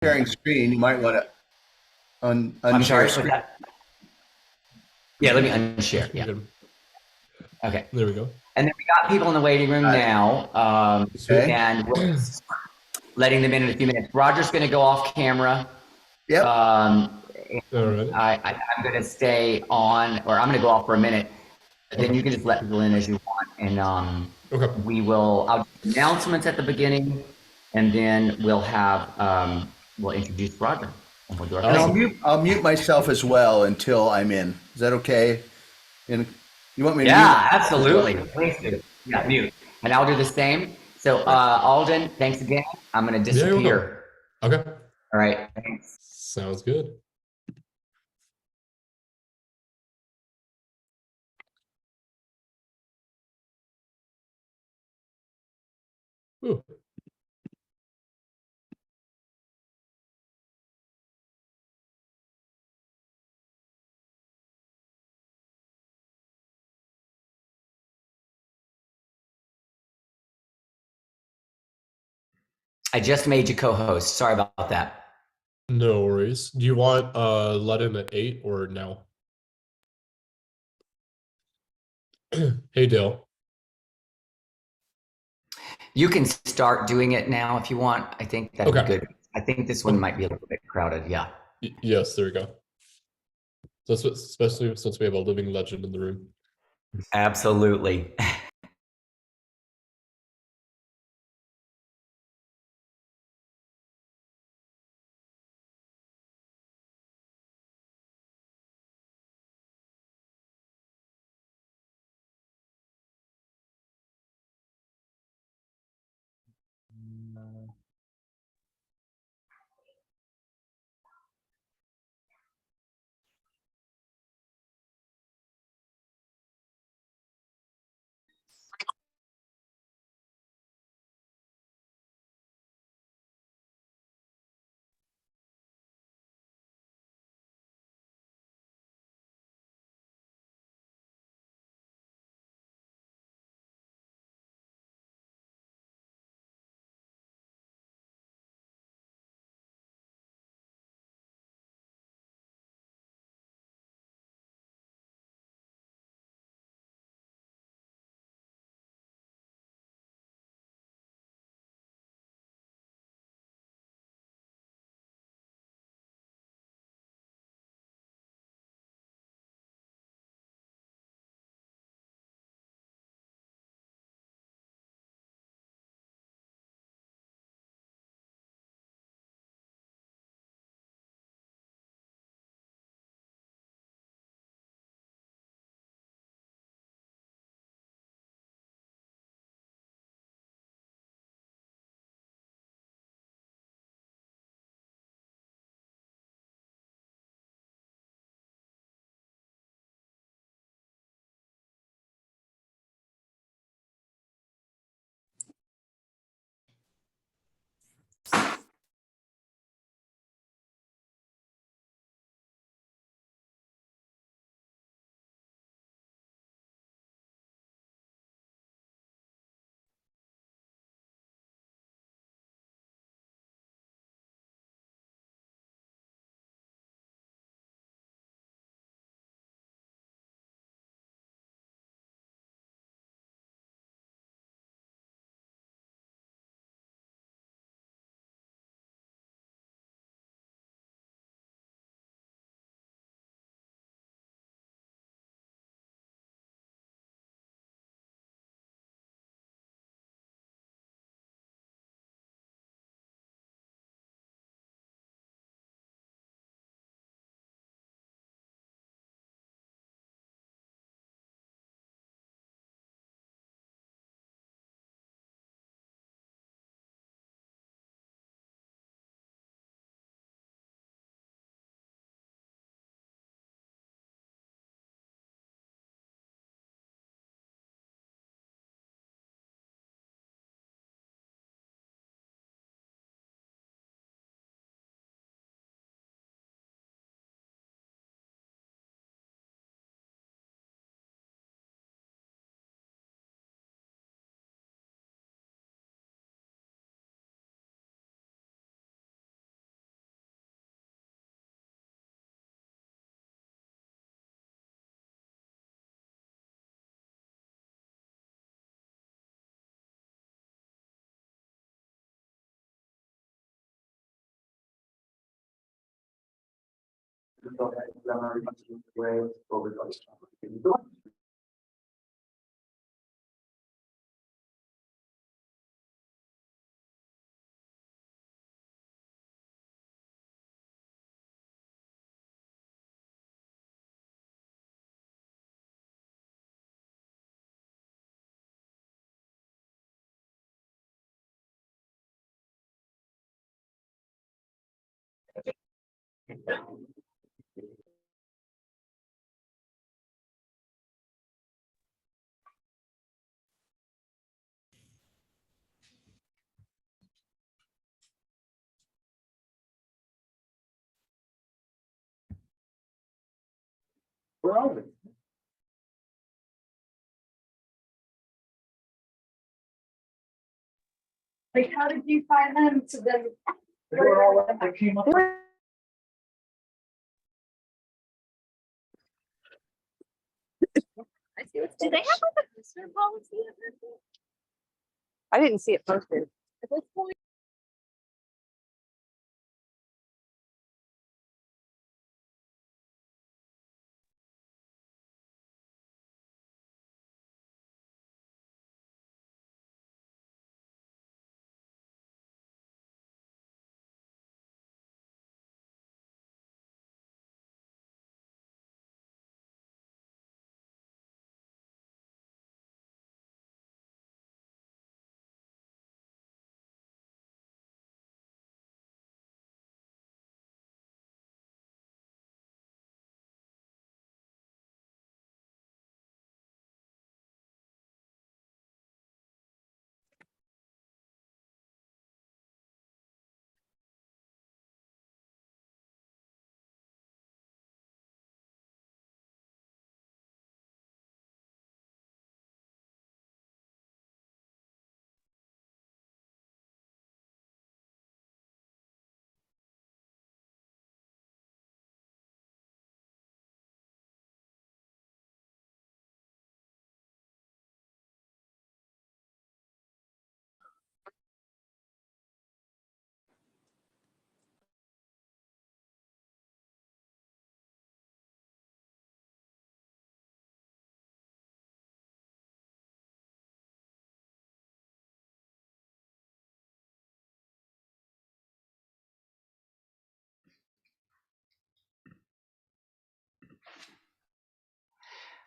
sharing screen, you might want to I'm unshare sorry, what's screen. that? Yeah, let me unshare. You're Yeah. good. Okay. There we go. And then we got people in the waiting room Got it. now, Sweet. Okay. and we're letting them in a few minutes. Roger's going to go off camera. Yep. Um, All right. I'm going to stay on, or I'm going to go off for a minute. Then Okay. you can just let people in as you want, and Okay. I'll do announcements at the beginning, and then we'll introduce Roger, and we'll do our And Awesome. thing. I'll mute myself as well until I'm in. Is that okay? And you want me to mute Yeah, myself as well? absolutely. Please do. Yeah, mute. And I'll do the same. So, Alden, thanks again. I'm going to Yeah, you're welcome. disappear. Okay. All right. Thanks. Sounds good. Ooh. I just made you co-host. Sorry about that. No worries. Do you want let in at 8 or now? Hey Dale. You can start doing it now if you want. I think that'd be Okay. good. I think this one Okay. might be a little bit crowded. Yeah. Yes, there we go. That's what, especially since we have a living legend in the room. Absolutely. Like, how did you find them to then? I came up. Do they have like a visitor policy? I didn't see it posted. At this point?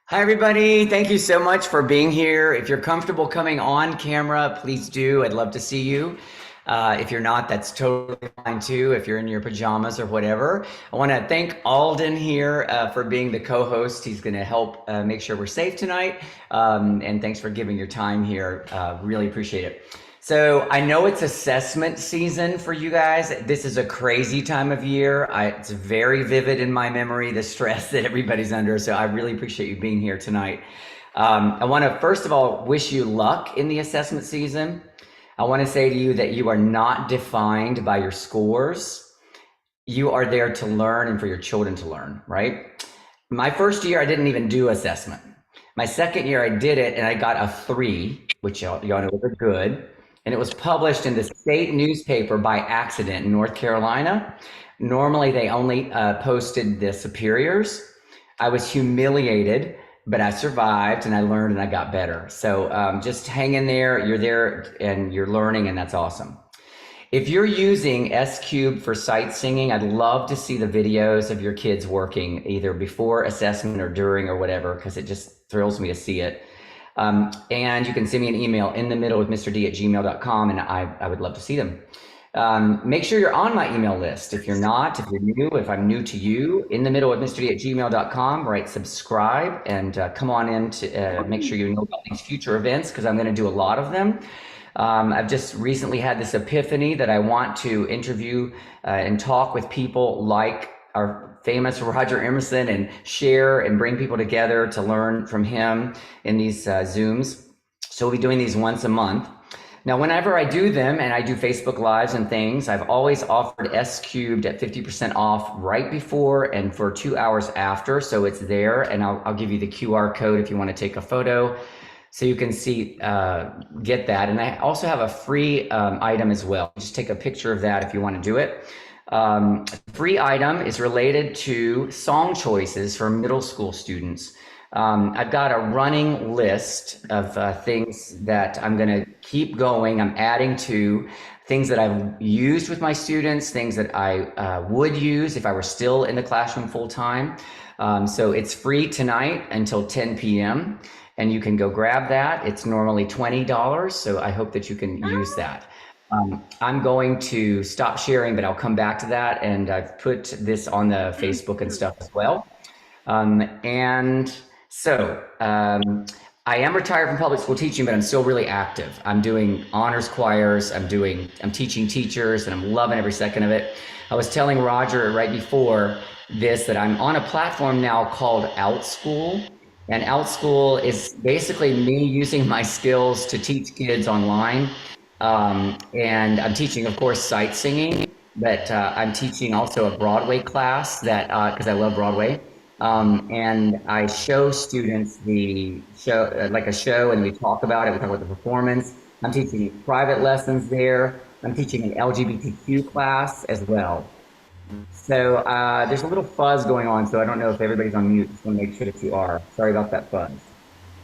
Hi, everybody. Thank you so much for being here. If you're comfortable coming on camera, please do. I'd love to see you. If you're not, that's totally fine too. If you're in your pajamas or whatever. I want to thank Alden here for being the co-host. He's going to help make sure we're safe tonight. And thanks for giving your time here. Really appreciate it. So I know it's assessment season for you guys. This is a crazy time of year. It's very vivid in my memory, the stress that everybody's under. So I really appreciate you being here tonight. I want to first of all wish you luck in the assessment season. I want to say to you that you are not defined by your scores. You are there to learn and for your children to learn, right? My first year, I didn't even do assessment. My second year, I did it and I got a 3, which y'all know was good. And it was published in the state newspaper by accident in North Carolina. Normally, they only posted the superiors. I was humiliated, but I survived and I learned and I got better. So just hang in there. You're there and you're learning, and that's awesome. If you're using S-Cube for sight singing, I'd love to see the videos of your kids working either before assessment or during or whatever, because it just thrills me to see it. And you can send me an email in the middle with mrd@gmail.com, and I would love to see them. Make sure you're on my email list. If you're not, if you're new, if I'm new to you, in the middle with mrd@gmail.com, write subscribe and come on in to make sure you know about these future events, because I'm going to do a lot of them. I've just recently had this epiphany that I want to interview and talk with people like our famous Roger Emerson and share and bring people together to learn from him in these Zooms. So we'll be doing these once a month. Now, whenever I do them and I do Facebook Lives and things, I've always offered S-Cubed at 50% off right before and for 2 hours after. So it's there, and I'll give you the QR code if you want to take a photo so you can see, get that. And I also have a free item as well. Just take a picture of that if you want to do it. Free item is related to song choices for middle school students. I've got a running list of things that I'm going to keep going. I'm adding to things that I've used with my students, things that I would use if I were still in the classroom full time. So it's free tonight until 10 p.m. and you can go grab that. It's normally $20, so I hope that you can use that. I'm going to stop sharing, but I'll come back to that. And I've put this on the Facebook and stuff as well. And so I am retired from public school teaching, but I'm still really active. I'm doing honors choirs. I'm teaching teachers, and I'm loving every second of it. I was telling Roger right before this that I'm on a platform now called OutSchool. And OutSchool is basically me using my skills to teach kids online. And I'm teaching, of course, sight singing, but I'm teaching also a Broadway class that because I love Broadway. And I show students the show, like a show, and we talk about it. We talk about the performance. I'm teaching private lessons there. I'm teaching an LGBTQ class as well. So there's a little fuzz going on, so I don't know if everybody's on mute. Just want to make sure that you are. Sorry about that fuzz.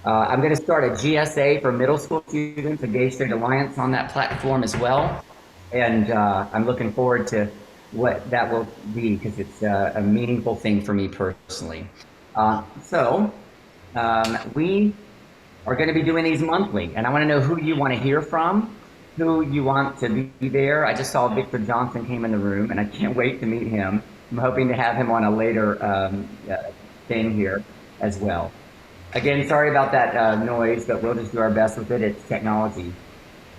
I'm going to start a GSA for middle school students, a Gay Straight Alliance on that platform as well. And I'm looking forward to what that will be because it's a meaningful thing for me personally. So we are going to be doing these monthly, and I want to know who you want to hear from, who you want to be there. I just saw Victor Johnson came in the room, and I can't wait to meet him. I'm hoping to have him on a later thing here as well. Again, sorry about that noise, but we'll just do our best with it. It's technology.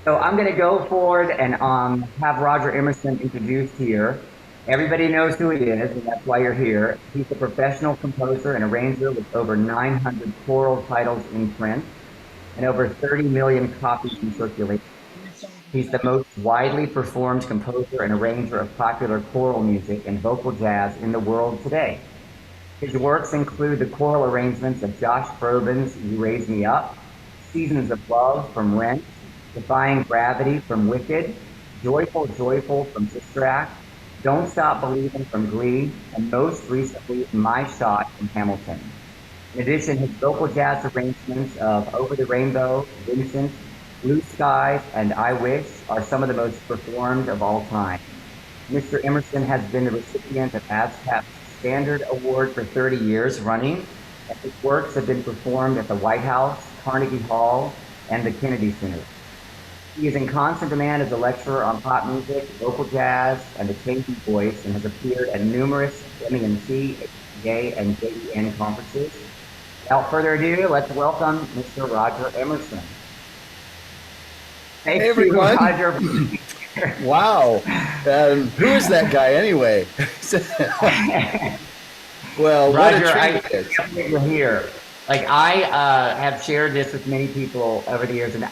So I'm going to go forward and have Roger Emerson introduced here. Everybody knows who he is, and that's why you're here. He's a professional composer and arranger with over 900 choral titles in print and over 30 million copies in circulation. He's the most widely performed composer and arranger of popular choral music and vocal jazz in the world today. His works include the choral arrangements of Josh Groban's You Raise Me Up, Seasons of Love from Rent, Defying Gravity from Wicked, Joyful, Joyful from Sister Act, Don't Stop Believing from Glee, and most recently, My Shot from Hamilton. In addition, his vocal jazz arrangements of Over the Rainbow, Vincent, Blue Skies, and I Wish are some of the most performed of all time. Mr. Emerson has been the recipient of ASCAP's Standard Award for 30 years running, and his works have been performed at the White House, Carnegie Hall, and the Kennedy Center. He is in constant demand as a lecturer on pop music, vocal jazz, and the changing voice, and has appeared at numerous MEMC, Gay, and JEN conferences. Without further ado, let's welcome Mr. Roger Emerson. Thank Hey, you, everyone. Roger. Wow. Who is that guy anyway? Well, Roger, what a I treat it is. can't believe you're here. Like I have shared this with many people over the years, and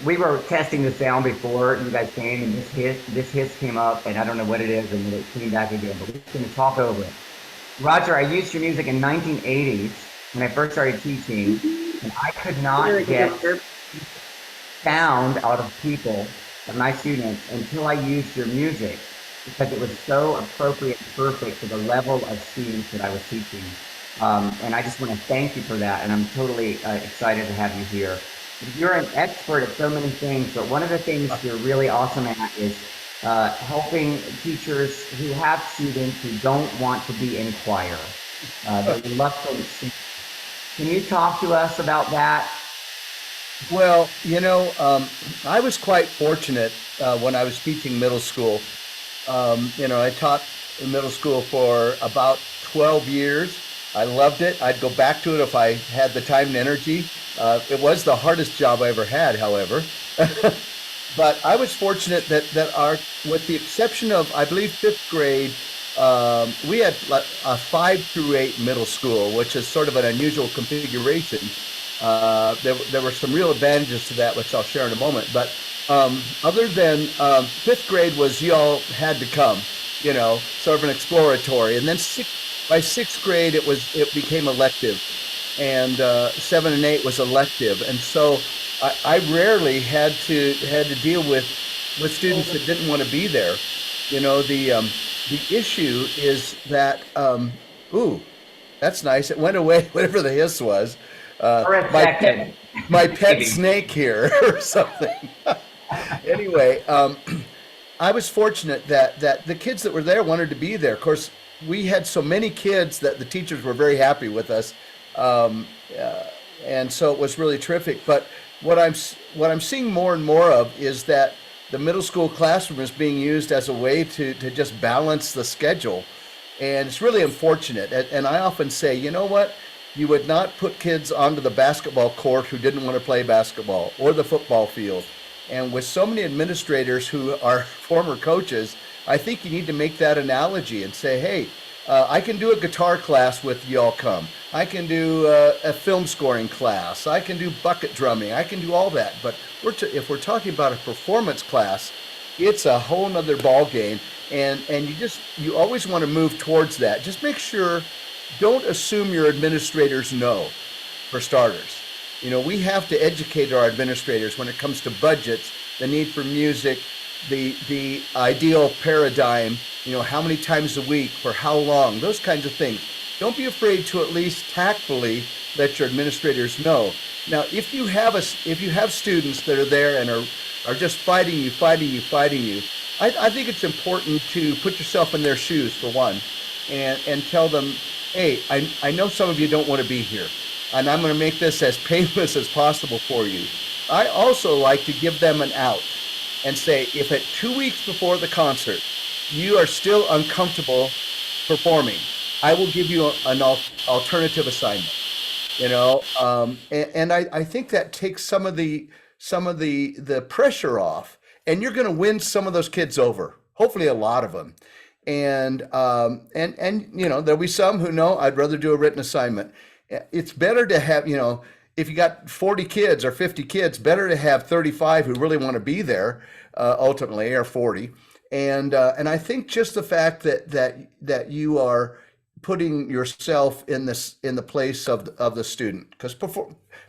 we were testing the sound before you guys came, and this hiss came up, and I don't know what it is, and it came back again. But we're going to talk over it. Roger, I used your music in 1980s when I first started teaching, and I could not get sound out of people, of my students, until I used your music because it was so appropriate and perfect to the level of students that I was teaching. And I just want to thank you for that, and I'm totally excited to have you here. You're an expert at so many things, but one of the things you're really awesome at is helping teachers who have students who don't want to be in choir. They're reluctant. Can you talk to us about that? Well, I was quite fortunate when I was teaching middle school. I taught in middle school for about 12 years. I loved it. I'd go back to it if I had the time and energy. It was the hardest job I ever had, however. But I was fortunate that with the exception of, I believe, 5th grade, we had a 5 through 8 middle school, which is sort of an unusual configuration. There were some real advantages to that, which I'll share in a moment. But other than 5th grade was you all had to come, sort of an exploratory. And then by 6th grade, it became elective, and 7 and 8 was elective. And so I rarely had to deal with students that didn't want to be there. the issue is that, ooh, that's nice. It went away, whatever the hiss was. For a My pet, second, my pet maybe. snake here or something. Anyway, I was fortunate that the kids that were there wanted to be there. Of course, we had so many kids that the teachers were very happy with us, um, uh, and so it was really terrific. But what I'm seeing more and more of is that the middle school classroom is being used as a way to just balance the schedule, and it's really unfortunate. And I often say, you know what? You would not put kids onto the basketball court who didn't want to play basketball or the football field. And with so many administrators who are former coaches, I think you need to make that analogy and say, hey, I can do a guitar class with y'all come. I can do a film scoring class. I can do bucket drumming. I can do all that. But if we're talking about a performance class, it's a whole nother ball game. And you always want to move towards that. Just make sure, don't assume your administrators know, for starters. You know, we have to educate our administrators when it comes to budgets, the need for music, the ideal paradigm, you know, how many times a week, for how long, those kinds of things. Don't be afraid to at least tactfully let your administrators know. Now, if you have students that are there and are just fighting you, I think it's important to put yourself in their shoes, for one, and tell them, hey, I know some of you don't want to be here, and I'm going to make this as painless as possible for you. I also like to give them an out and say, if at 2 weeks before the concert you are still uncomfortable performing, I will give you an alternative assignment. You know, and I think that takes some of the pressure off, and you're going to win some of those kids over. Hopefully, a lot of them. And you know, there'll be some who know I'd rather do a written assignment. It's better to have, you know, if you got 40 kids or 50 kids, better to have 35 who really want to be there, ultimately, or 40. And I think just the fact that you are putting yourself in the place of the student, because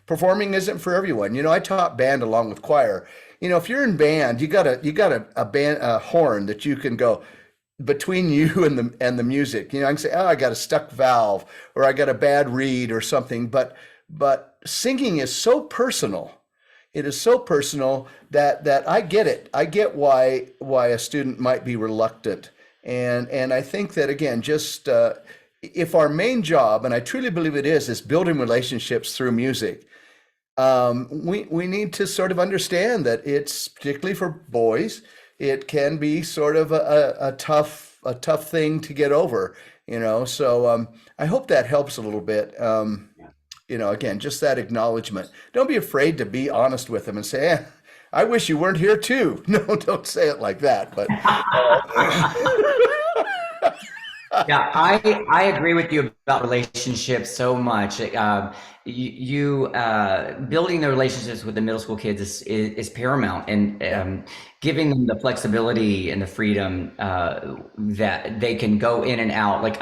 performing isn't for everyone. You know, I taught band along with choir. You know, if you're in band, you got a horn that you can go between you and the music. You know, I can say, oh, I got a stuck valve, or I got a bad reed or something. But singing is so personal. It is so personal that I get it. I get why a student might be reluctant. And I think that, again, just if our main job, and I truly believe it is building relationships through music, we need to sort of understand that it's, particularly for boys, it can be sort of a tough thing to get over, you know. So I hope that helps a little bit. You know, again, just that acknowledgement. Don't be afraid to be honest with them and say, I wish you weren't here too. No, don't say it like that. But Yeah, I agree with you about relationships so much. Building the relationships with the middle school kids is paramount, and giving them the flexibility and the freedom that they can go in and out. Like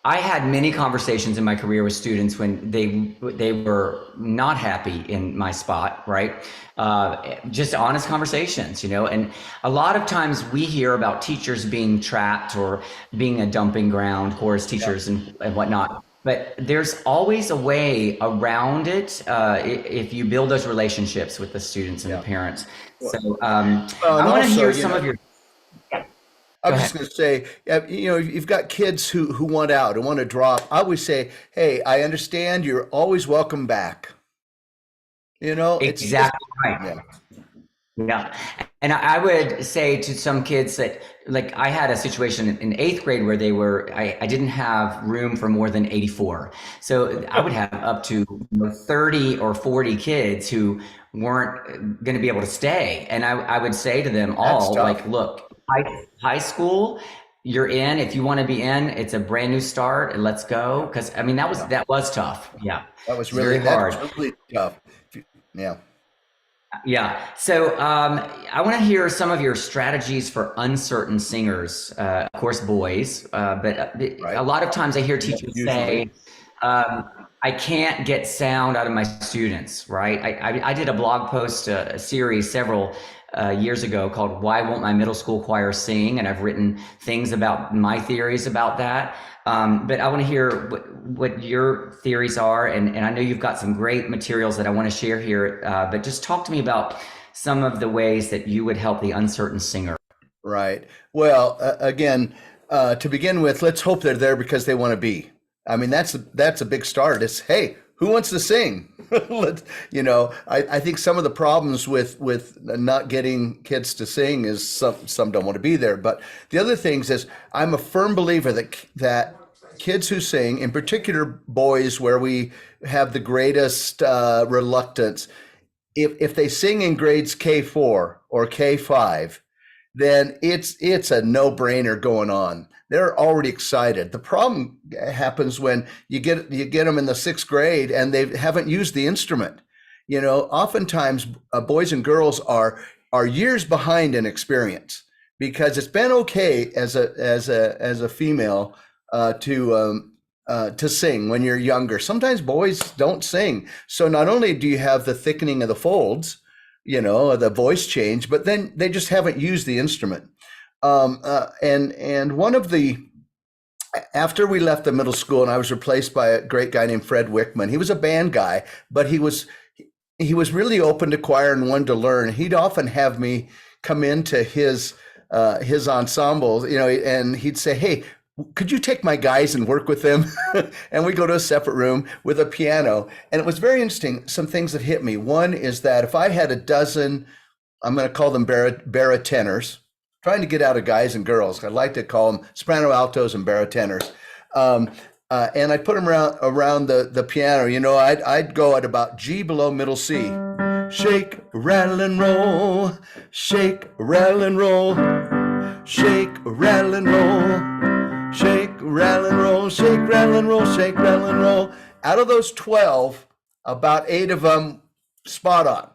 I had many conversations in my career with students when they were not happy in my spot, right? Just honest conversations, you know. And a lot of times we hear about teachers being trapped or being a dumping ground, chorus teachers and whatnot. But there's always a way around it if you build those relationships with the students and the parents. So well, and I want to also, hear you some know, of your. I Go was just ahead. going to say, you know, you've got kids who want out, who want to drop. I always say, hey, I understand. You're always welcome back. You know, it's just, Exactly right. yeah, Yeah. And I would say to some kids that, like, I had a situation in eighth grade where I didn't have room for more than 84. So I would have up to 30 or 40 kids who weren't going to be able to stay. And I would say to them that's all, tough. like, look, high school, you're in. If you want to be in, it's a brand new start, and let's go. Because I mean, Yeah, that was tough. Yeah. It's very that hard. is really tough. Yeah. Yeah. So I want to hear some of your strategies for uncertain singers, of course, boys. But a Right. lot of times I hear Yeah, teachers usually. say, I can't get sound out of my students, right? I did a blog post, a series several years ago called "Why Won't My Middle School Choir Sing?" and I've written things about my theories about that. But I want to hear what your theories are, and I know you've got some great materials that I want to share here. But just talk to me about some of the ways that you would help the uncertain singer. Right. Well, again, to begin with, let's hope they're there because they want to be. I mean, that's a big start. It's, hey, who wants to sing? I think some of the problems with not getting kids to sing is some don't want to be there. But the other things is, I'm a firm believer that kids who sing, in particular boys, where we have the greatest reluctance, if they sing in grades K4 or K5, then it's a no-brainer going on. They're already excited. The problem happens when you get them in the 6th grade and they haven't used the instrument. Oftentimes boys and girls are years behind in experience because it's been okay as a female to sing when you're younger. Sometimes boys don't sing. So not only do you have the thickening of the folds, the voice change, but then they just haven't used the instrument. And one of after we left the middle school and I was replaced by a great guy named Fred Wickman. He was a band guy, but he was really open to choir and wanted to learn. He'd often have me come into his ensembles, and he'd say, "Hey, could you take my guys and work with them?" And we go to a separate room with a piano. And it was very interesting. Some things that hit me. One is that if I had a dozen, I'm going to call them barittenors, trying to get out of guys and girls. I'd like to call them soprano altos and barittenors. And I'd put them around the piano. I'd go at about G below middle C. Shake, rattle, and roll. Shake, rattle, and roll. Shake, rattle, and roll. Shake, rattle, and roll, shake, rattle, and roll, shake, rattle, and roll. Out of those 12, about 8 of them spot on.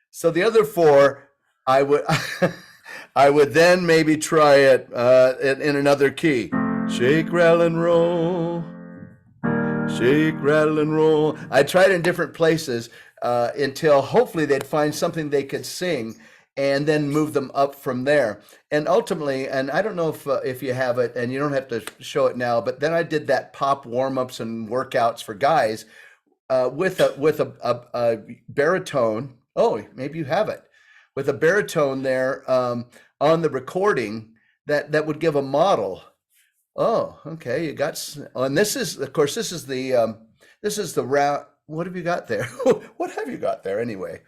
So the other 4, I would then maybe try it in another key. Shake, rattle, and roll. Shake, rattle, and roll. I tried in different places until hopefully they'd find something they could sing, and then move them up from there. And ultimately, and I don't know if you have it, and you don't have to show it now, but then I did that pop warm-ups and workouts for guys with a baritone. Oh, maybe you have it. With a baritone there on the recording that would give a model. Oh, okay, you got. And this is, of course, this is the round. What have you got there? What have you got there anyway?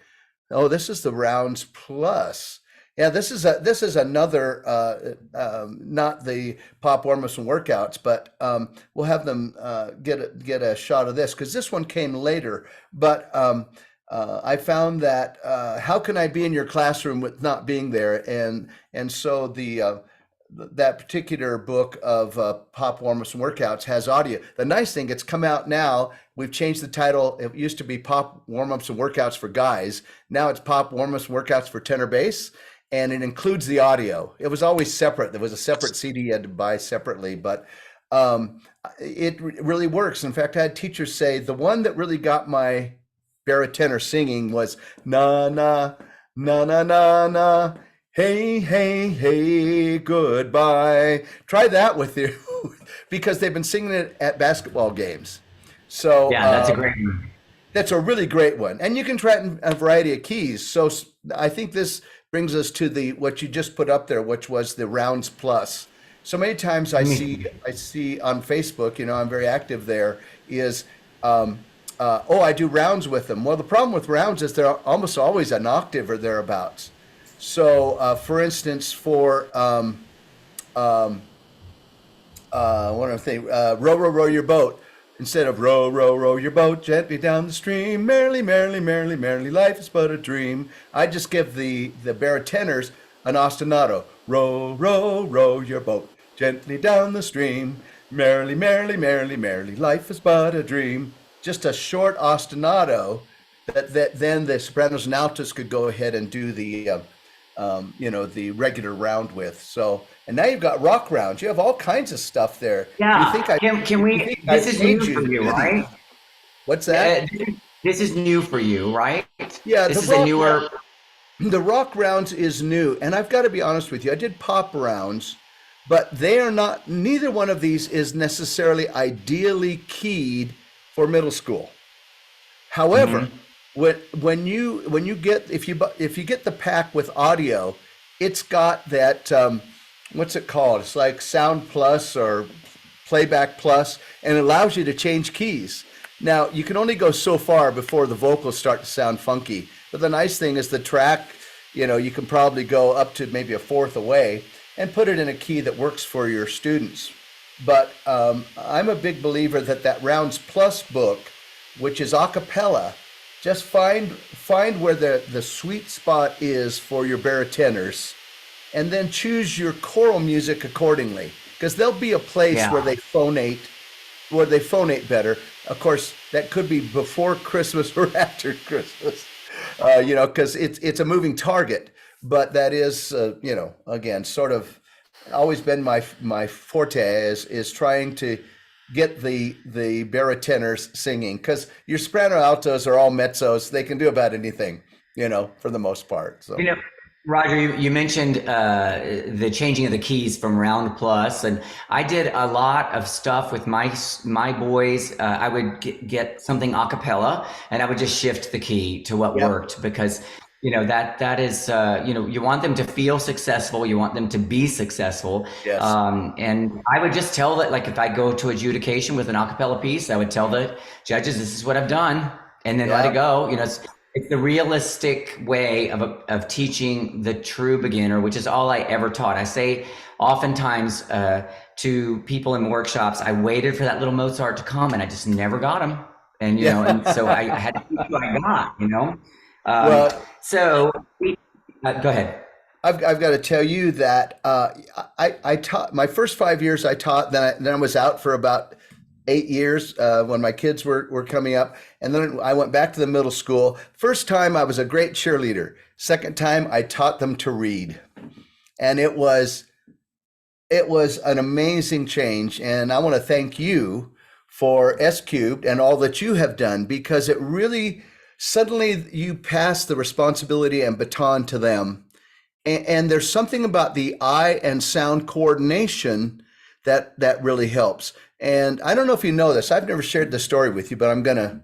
Oh, this is the rounds plus. Yeah, this is another not the pop warm-ups and workouts, but we'll have them get a shot of this because this one came later. But I found that how can I be in your classroom with not being there? And so that particular book of pop warm-ups and workouts has audio. The nice thing, it's come out now. We've changed the title. It used to be pop warm-ups and workouts for guys. Now it's pop warm-ups and workouts for tenor bass, and it includes the audio. It was always separate. There was a separate CD you had to buy separately, but it really works. In fact, I had teachers say the one that really got my baritone singing was na na na na na na. Hey, hey, hey, goodbye. Try that with you because they've been singing it at basketball games. So yeah, that's a great one. That's a really great one. And you can try it in a variety of keys. So I think this brings us to what you just put up there, which was the rounds plus. So many times I see on Facebook, I'm very active there, is I do rounds with them. Well, the problem with rounds is they're almost always an octave or thereabouts. So, for instance, for one of the things, row, row, row your boat. Instead of row, row, row your boat gently down the stream, merrily, merrily, merrily, merrily, life is but a dream. I just give the baritoners an ostinato. Row, row, row your boat gently down the stream, merrily, merrily, merrily, merrily, life is but a dream. Just a short ostinato that then the sopranos and altos could go ahead and do the regular round with. So, and now you've got rock rounds. You have all kinds of stuff there. Yeah. You think Can we? This is new for you, right? What's that? This is new for you, right? Yeah, This is a newer. The rock rounds is new, and I've got to be honest with you. I did pop rounds, but they are not. Neither one of these is necessarily ideally keyed for middle school. However, Hmm. when you get if you get the pack with audio, it's got that what's it called? It's like Sound Plus or Playback Plus, and it allows you to change keys. Now you can only go so far before the vocals start to sound funky. But the nice thing is the track, you can probably go up to maybe a fourth away and put it in a key that works for your students. But I'm a big believer that Rounds Plus book, which is a cappella, just find where the sweet spot is for your barittenors, and then choose your choral music accordingly. Because there'll be a place Yeah. where they phonate better. Of course, that could be before Christmas or after Christmas, because it's a moving target. But that is, again, sort of always been my forte is trying to get the baritenors singing, because your soprano altos are all mezzos. They can do about anything, for the most part. So You know, Roger, you mentioned the changing of the keys from Round Plus, and I did a lot of stuff with my boys. I would get something a cappella, and I would just shift the key to what yeah, worked because that is you want them to feel successful, you want them to be successful, yes, and I would just tell that, like, if I go to adjudication with an a cappella piece, I would tell the judges, "This is what I've done," and then let yeah, it go. It's the realistic way of teaching the true beginner, which is all I ever taught. I say oftentimes to people in workshops, I waited for that little Mozart to come, and I just never got him. And and so I yeah. had to teach what I got. Um, Well, so go ahead. I've got to tell you that I taught my first 5 years. I taught, then I was out for about 8 years when my kids were coming up, and then I went back to the middle school. First time I was a great cheerleader. Second time I taught them to read, and it was an amazing change. And I want to thank you for S Cubed and all that you have done, because it really suddenly you pass the responsibility and baton to them, and there's something about the eye and sound coordination that really helps. And I don't know if you know this. I've never shared this story with you, but I'm gonna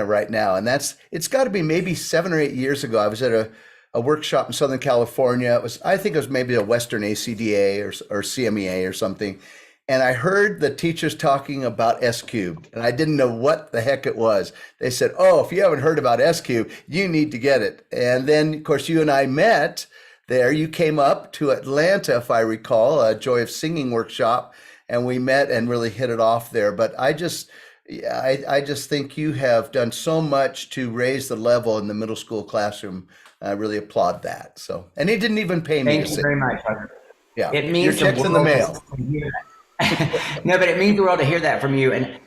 right now. And it's got to be maybe 7 or 8 years ago. I was at a workshop in Southern California. I think it was maybe a Western ACDA or CMEA or something. And I heard the teachers talking about S cubed, and I didn't know what the heck it was. They said, "Oh, if you haven't heard about S cubed, you need to get it." And then, of course, you and I met there. You came up to Atlanta, if I recall, a Joy of Singing workshop, and we met and really hit it off there. But yeah, I just think you have done so much to raise the level in the middle school classroom. I really applaud that. So, and he didn't even pay me to Thank you say, very much, Roger. yeah, It your means the check's in the world mail. to hear that. No, but it means the world to hear that from you. And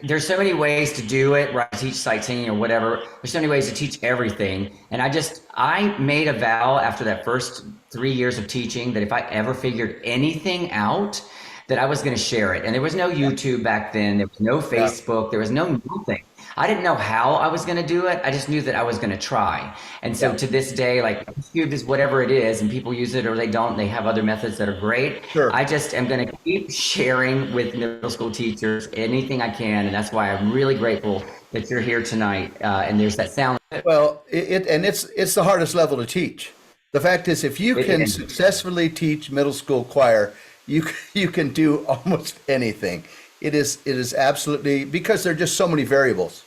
there's so many ways to do it, right? Teach sight singing or whatever. There's so many ways to teach everything. And I made a vow after that first 3 years of teaching that if I ever figured anything out, that I was going to share it. And there was no YouTube back then. There was no Yeah, Facebook. There was no nothing. I didn't know how I was going to do it. I just knew that I was going to try. And so yeah, to this day, like, YouTube is whatever it is, and people use it or they don't. They have other methods that are great. sure. I just am going to keep sharing with middle school teachers anything I can, and that's why I'm really grateful that you're here tonight. And there's that sound. Well, it's the hardest level to teach. The fact is, if you It can is. successfully teach middle school choir, you can do almost anything. It is absolutely, because there are just so many variables,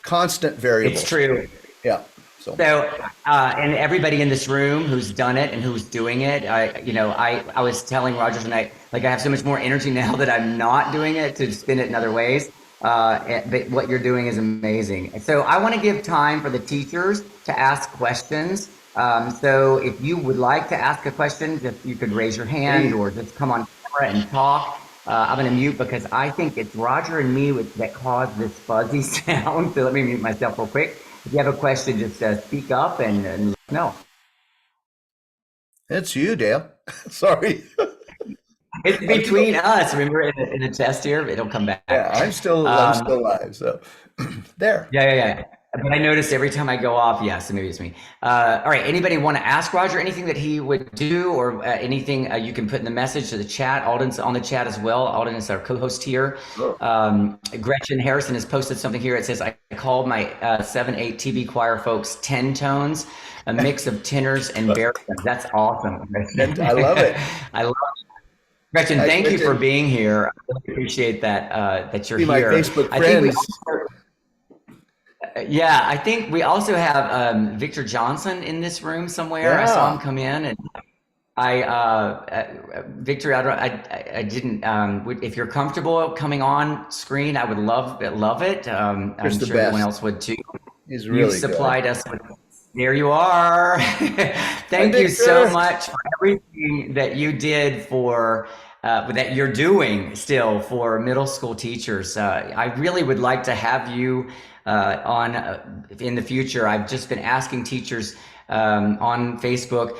constant It's variables. true. Yeah. So So, and everybody in this room who's done it and who's doing it, I was telling Roger tonight, like, I have so much more energy now that I'm not doing it to spend it in other ways. But what you're doing is amazing. So I want to give time for the teachers to ask questions. So if you would like to ask a question, if you could raise your hand please. or just come on camera and talk. I'm going to mute because I think it's Roger and me that caused this fuzzy sound. So let me mute myself real quick. If you have a question, just speak up and let us know. It's you, Dale. Sorry. It's I'm still, between us. Remember, in the test here, it'll come yeah, back. I'm still Um, alive. So there. yeah. But I notice every time I go off, yeah, so maybe it's me. All right, anybody want to ask Roger anything that he would do or anything you can put in the message to the chat? Alden's on the chat as well. Alden is our co-host here. Sure. Gretchen Harrison has posted something here. It says, I called my 7/8 TV choir folks 10 tones, a mix of tenors and baritones. That's awesome. And I love it. I love Gretchen, Hi, thank you for Gretchen. being here. I really appreciate that that you're See my here. Facebook I think we friends. yeah, I think we also have Victor Johnson in this room somewhere. I saw him Yeah. come in, and Victor, I didn't. If you're comfortable coming on screen, I would love it. I'm He's the sure everyone best. else would too. He's You've really good. supplied us with. There you are. Thank you so Victor. much for everything that you did for. That you're doing still for middle school teachers. I really would like to have you on in the future. I've just been asking teachers on Facebook,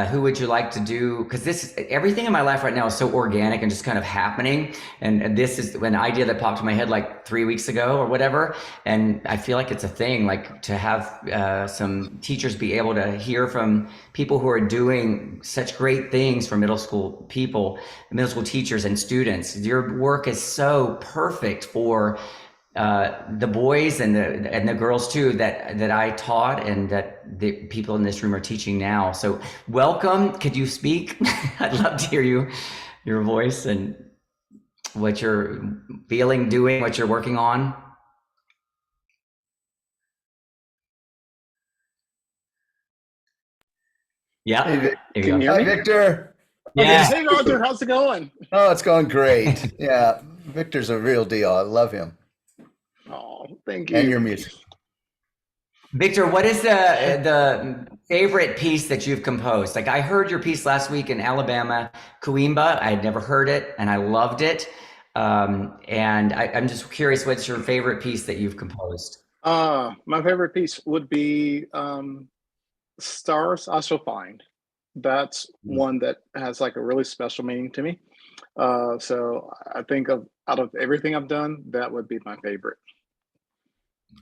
who would you like to do? Because everything in my life right now is so organic and just kind of happening. And this is an idea that popped in my head like 3 weeks ago or whatever. And I feel like it's a thing, like to have some teachers be able to hear from people who are doing such great things for middle school people, middle school teachers and students. Your work is so perfect for the boys and the girls too that I taught and that the people in this room are teaching now. So welcome. Could you speak? I'd love to hear your voice and what you're feeling, doing, what you're working on. Yeah. Hey, There you Can you go. hear Hi, me? Victor. Yeah. Hey, Roger, how's it going? Oh, it's going great. Yeah, Victor's a real deal. I love him Oh, thank and your you. music. Victor, what is the favorite piece that you've composed? Like I heard your piece last week in Alabama, Coimba. I had never heard it and I loved it. And I'm just curious, what's your favorite piece that you've composed? My favorite piece would be Stars I Shall Find. That's one that has like a really special meaning to me. So I think out of everything I've done, that would be my favorite.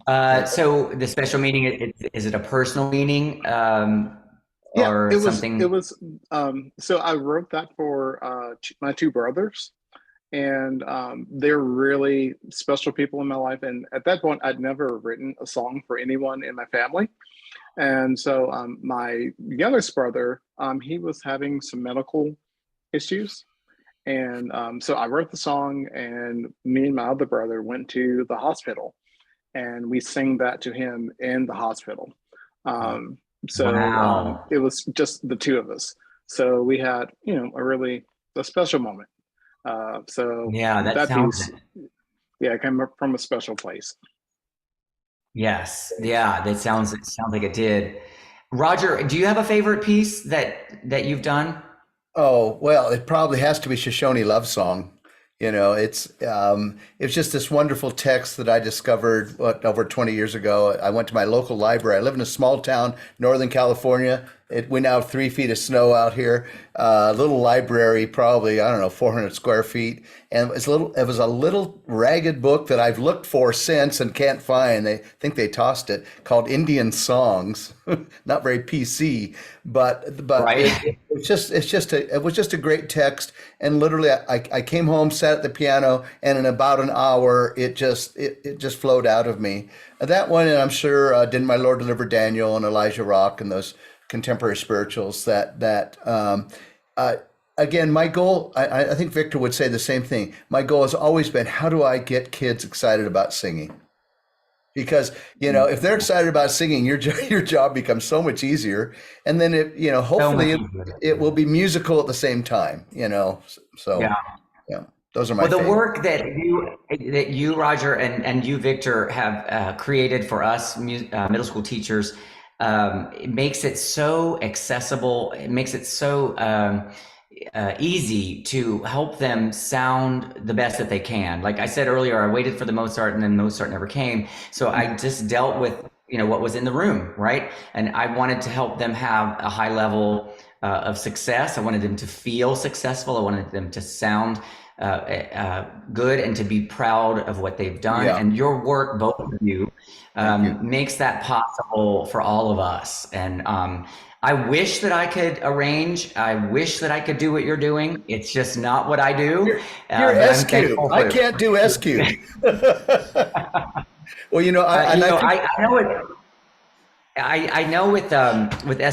So the special meaning, is it a personal meaning Yeah, or something? it was so I wrote that for my two brothers, and they're really special people in my life. And at that point, I'd never written a song for anyone in my family. And so my youngest brother, he was having some medical issues. And so I wrote the song, and me and my other brother went to the hospital, and we sang that to him in the hospital. Um, Wow. it was just the two of us. So we had, a special moment. So Yeah, that that sounds piece, yeah, it came from a special place. yes. Yeah, it sounds like it did. Roger, do you have a favorite piece that you've done? Oh, well, it probably has to be Shoshone Love Song. It's just this wonderful text that I discovered over 20 years ago. I went to my local library. I live in a small town, Northern California. We now have 3 feet of snow out here. A little library, probably, I don't know, 400 square feet. And it was a little ragged book that I've looked for since and can't find. They think they tossed it, called Indian Songs. Not very PC, but Right. it was just a great text. And literally, I came home, sat at the piano, and in about an hour, it just flowed out of me. That one, and I'm sure, Didn't My Lord Deliver Daniel and Elijah Rock and those contemporary spirituals again, my goal, I think Victor would say the same thing. My goal has always been, how do I get kids excited about singing? Because, if they're excited about singing, your job becomes so much easier. And then hopefully So much easier. it will be musical at the same time, so Yeah. yeah, those are my Well, the favorite. work that you, Roger, and you, Victor, have created for us middle school teachers, it makes it so accessible. It makes it so easy to help them sound the best that they can. Like I said earlier, I waited for the Mozart, and then Mozart never came. So I just dealt with what was in the room, right? And I wanted to help them have a high level of success. I wanted them to feel successful. I wanted them to sound good and to be proud of what they've done. Yeah. And your work, both of you, Thank you. makes that possible for all of us. And I wish that I could arrange. I wish that I could do what you're doing. It's just not what I do. You're But I'm SQ. thankful I for. can't do SQ. Well, You and I know, think I know it. I know with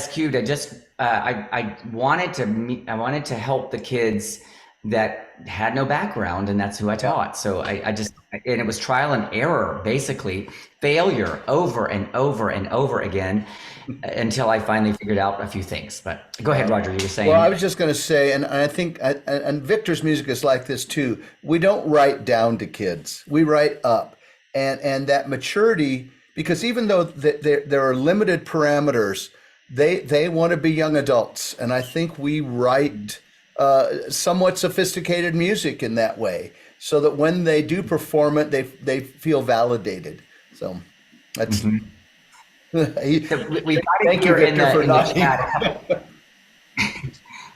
SQ to just I wanted to I wanted to help the kids that had no background, and that's who I taught. So I just, and it was trial and error, basically failure over and over and over again until I finally figured out a few things. But go ahead, Roger, you were Well, I saying. was just going to say, and I think, and Victor's music is like this too. We don't write down to kids; we write up, and that maturity. Because even though there are limited parameters, they want to be young adults, and I think we write somewhat sophisticated music in that way, so that when they do perform it, they feel validated. So that's. Mhm. So we've got it Thank you, here Victor, for in the nodding. chat.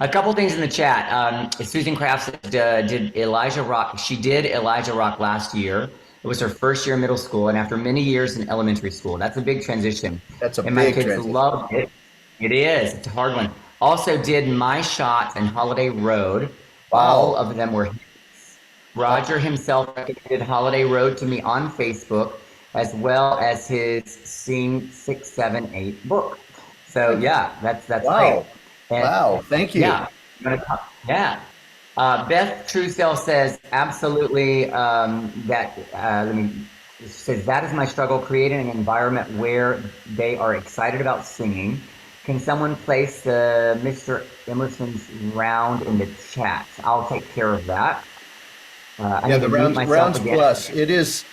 A couple things in the chat. Susan Crafts did Elijah Rock. She did Elijah Rock last year. It was her first year in middle school, and after many years in elementary school, that's a big transition. That's a And my big kids transition. loved it. It is. It's a hard one. Also did My Shot and Holiday Road. All Wow. of them were. Roger himself recommended Holiday Road to me on Facebook, as well as his Sing 678 book. So yeah, that's great. Wow. And Wow. Thank you. yeah, yeah. Beth Truesdale says absolutely that. Let me says that is my struggle, creating an environment where they are excited about singing. Can someone place Mr. Emerson's round in the chat? I'll take care of that. I Yeah, need the to mute myself rounds again. plus. It is.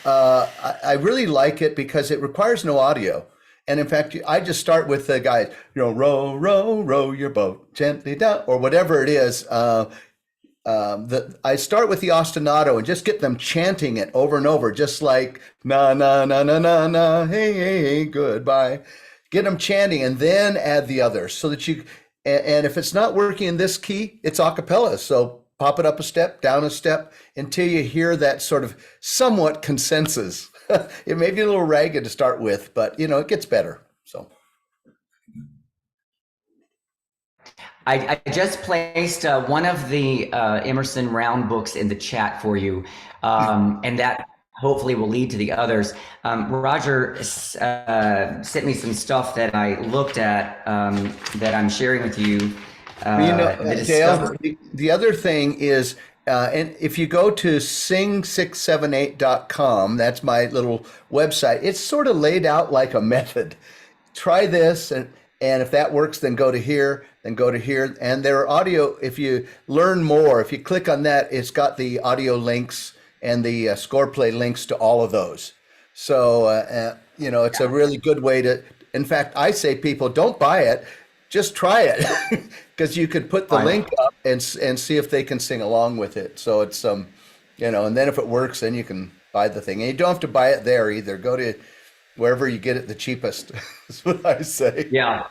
I really like it because it requires no audio. And in fact, I just start with the guys, row, row, row your boat gently down, or whatever it is. I start with the ostinato and just get them chanting it over and over, just like na na na na na na, hey hey hey, goodbye. Get them chanting, and then add the others so that you. And if it's not working in this key, it's a cappella. So pop it up a step, down a step, until you hear that sort of somewhat consensus. It may be a little ragged to start with, but it gets better. So. I just placed one of the Emerson round books in the chat for you, and that hopefully will lead to the others. Roger sent me some stuff that I looked at that I'm sharing with you. The Dale, discovery. the other thing is, and if you go to sing678.com, that's my little website, it's sort of laid out like a method. Try this, and if that works, then go to here, then go to here. And there are audio, if you learn more, if you click on that, it's got the audio links and the score play links to all of those. So, it's a really good way to, in fact, I say people don't buy it, just try it because you could put the link up and see if they can sing along with it. So it's, and then if it works, then you can buy the thing. And you don't have to buy it there either. Go to wherever you get it the cheapest. That's what I say. Yeah.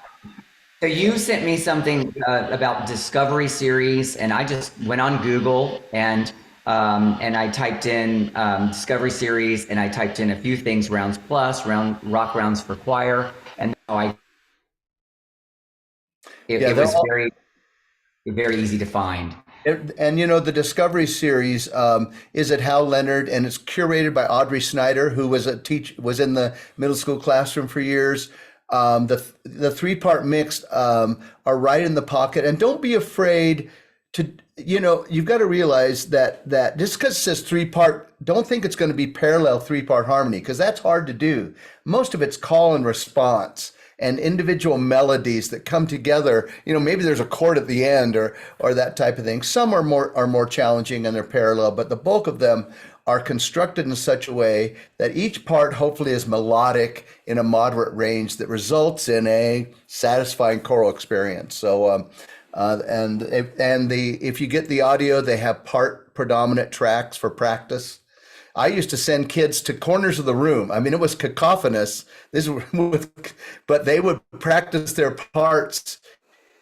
So you sent me something about Discovery Series, and I just went on Google and I typed in Discovery Series, and I typed in a few things: rounds plus, rock rounds for choir, and it they're was all, very easy to find. and the Discovery series is at Hal Leonard, and it's curated by Audrey Snyder, who was was in the middle school classroom for years. The three-part mix are right in the pocket, and don't be afraid to, you've got to realize that just because it says three-part, don't think it's going to be parallel three-part harmony, because that's hard to do. Most of it's call and response and individual melodies that come together. Maybe there's a chord at the end or that type of thing. Some are more challenging and they're parallel, but the bulk of them are constructed in such a way that each part hopefully is melodic in a moderate range that results in a satisfying choral experience. So, if you get the audio, they have part predominant tracks for practice. I used to send kids to corners of the room. I mean, it was cacophonous. But they would practice their parts,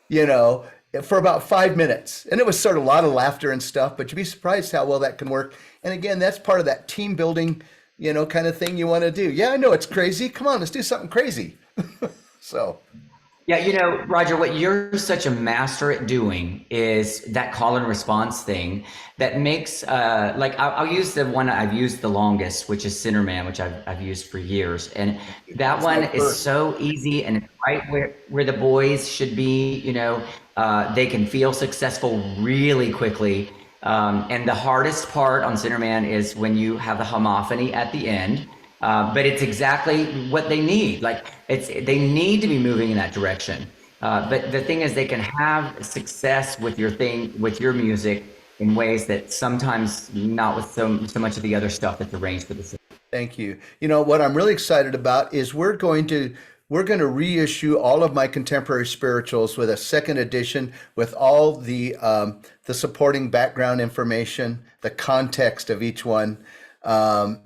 you know, for about 5 minutes. And it was sort of a lot of laughter and stuff, but you'd be surprised how well that can work. And again, that's part of that team building, kind of thing you want to do. Yeah, I know it's crazy. Come on, let's do something crazy. So, Yeah, Roger, what you're such a master at doing is that call and response thing that makes, like, I'll use the one I've used the longest, which is Centerman, which I've used for years. And that it's one my is first. so easy and it's right where the boys should be, they can feel successful really quickly. And the hardest part on Centerman is when you have the homophony at the end. But it's exactly what they need. Like they need to be moving in that direction. But the thing is, they can have success with with your music in ways that sometimes not with so much of the other stuff that's arranged for the system. Thank you. What I'm really excited about is we're going to reissue all of my contemporary spirituals with a second edition with all the supporting background information, the context of each one. Um,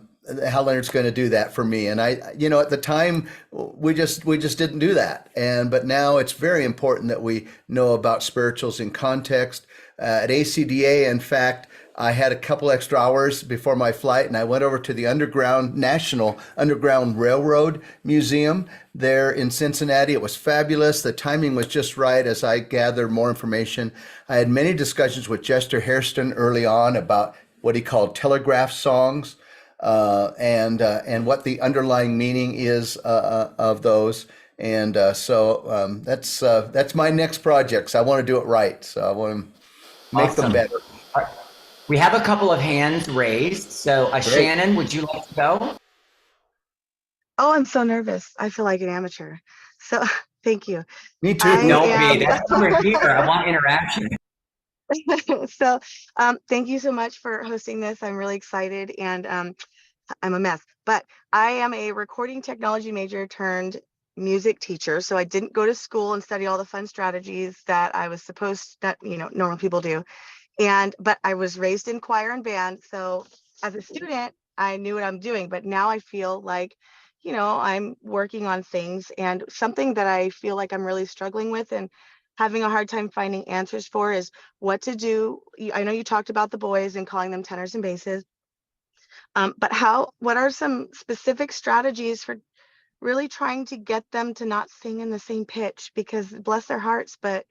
Hal Leonard's going to do that for me, and at the time we just didn't do that, but now it's very important that we know about spirituals in context. At ACDA, in fact, I had a couple extra hours before my flight, and I went over to the National Underground Railroad Museum there in Cincinnati. It was fabulous. The timing was just right as I gathered more information. I had many discussions with Chester Hairston early on about what he called telegraph songs, and what the underlying meaning is of those. And so that's my next project. So I want to do it right. So I want to make them Awesome. better. All right. We have a couple of hands raised. So, Great. Shannon, would you like to go? Oh, I'm so nervous. I feel like an amateur. So thank you. Me too. Don't be. I That's why we're here. I want interaction. am so thank you so much for hosting this. I'm really excited and I'm a mess. But I am a recording technology major turned music teacher. So I didn't go to school and study all the fun strategies that I was supposed that, normal people do. But I was raised in choir and band. So as a student, I knew what I'm doing, but now I feel like, I'm working on things, and something that I feel like I'm really struggling with and having a hard time finding answers for is what to do. I know you talked about the boys and calling them tenors and basses. But what are some specific strategies for really trying to get them to not sing in the same pitch? Because bless their hearts, but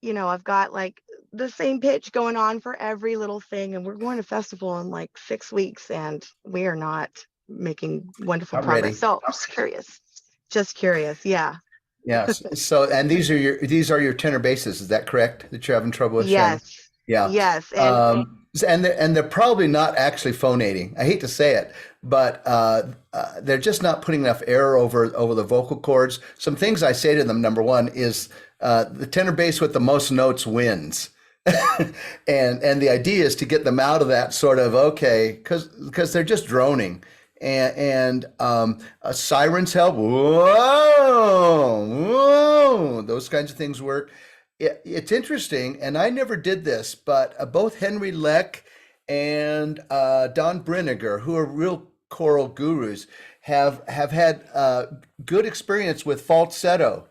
I've got like the same pitch going on for every little thing, and we're going to festival in like 6 weeks, and we are not making wonderful I'm progress. ready. So I'm just curious. Yeah. Yes. So, and these are your tenor basses. Is that correct? That you're having trouble with, Shannon? Yes. Yeah. Yes. And And they're probably not actually phonating. I hate to say it, but they're just not putting enough air over the vocal cords. Some things I say to them. Number one is the tenor bass with the most notes wins. And the idea is to get them out of that sort of okay, because they're just droning, and sirens help. Whoa, whoa, those kinds of things work. It's interesting, and I never did this, but both Henry Leck and Don Brinegar, who are real choral gurus, have had good experience with falsetto.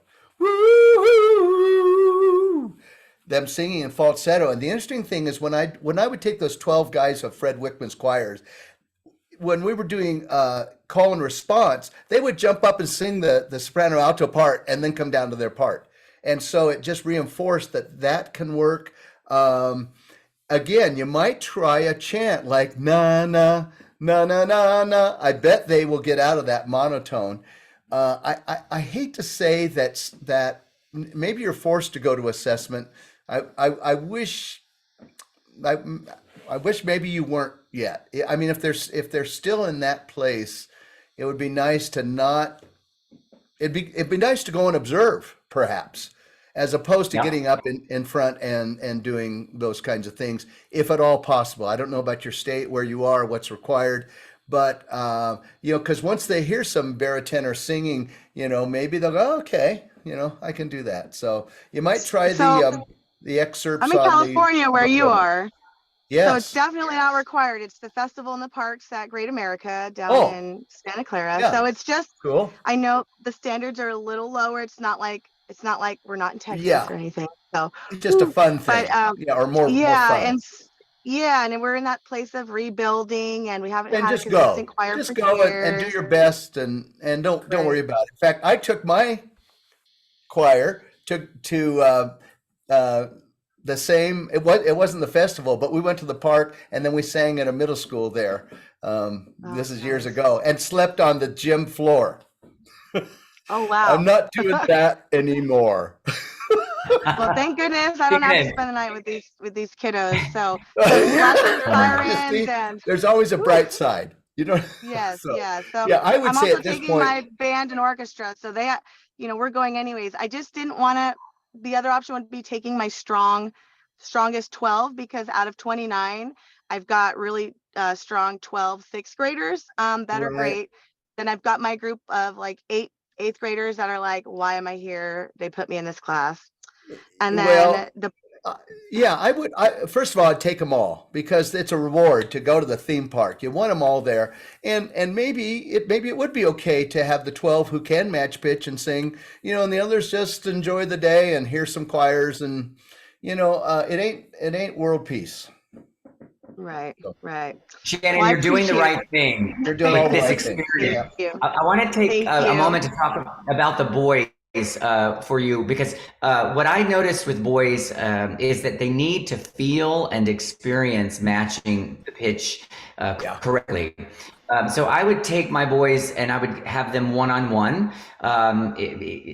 Woo! Them singing in falsetto. And the interesting thing is when I would take those 12 guys of Fred Wickman's choirs, when we were doing call and response, they would jump up and sing the soprano alto part and then come down to their part. And so it just reinforced that can work. Again, you might try a chant like na na na na na na. I bet they will get out of that monotone. I hate to say that maybe you're forced to go to assessment. I wish I, I wish maybe you weren't yet. I mean, if they're still in that place, it would be nice to not. It'd be nice to go and observe, perhaps, as opposed to Yeah. getting up in front and doing those kinds of things, if at all possible. I don't know about your state, where you are, what's required, but because once they hear some baritone singing, maybe they'll go, okay, I can do that. So you might try so the excerpts I'm in on the. California where you are. So it's Yes. definitely not required. It's the festival in the parks at Great America down Oh, in Santa Clara. yeah. So it's just, Cool. I know the standards are a little lower. It's not like It's not like we're not in Texas Yeah, or anything. So, it's just a fun but thing. Yeah, or more yeah, fun. yeah, and we're in that place of rebuilding, and we haven't And had a consistent choir just for go and do years. your best, and don't Right. worry about it. In fact, I took my choir to uh, the same. It wasn't the festival, but we went to the park, and then we sang at a middle school there. Oh, This is years nice. ago, and slept on the gym floor. Oh, I'm wow. not doing that anymore. Well, thank goodness I don't have to Shannon, spend the night with these kiddos. So lots of You sirens see, and there's always a whew, bright side. You know, yes, so yes. So yeah, I would I'm say also at this taking point, my band and orchestra. So we're going anyways. I just didn't want to. The other option would be taking my strongest 12 because out of 29, I've got really strong 12 sixth graders that are right? great. Then I've got my group of like eighth graders that are like, why am I here? They put me in this class. And Well, then the Uh, yeah, I would. First of all, I'd take them all because it's a reward to go to the theme park. You want them all there, and maybe it would be okay to have the 12 who can match pitch and sing, and the others just enjoy the day and hear some choirs, and it ain't world peace. right, So right. Well, Shannon, I you're doing the appreciate right thing you're doing with all the this right things. thank experience. Yeah. you. I want to take Thank a you. moment to talk about the boys for you because what I noticed with boys is that they need to feel and experience matching the pitch Yeah. correctly. So I would take my boys and I would have them one-on-one,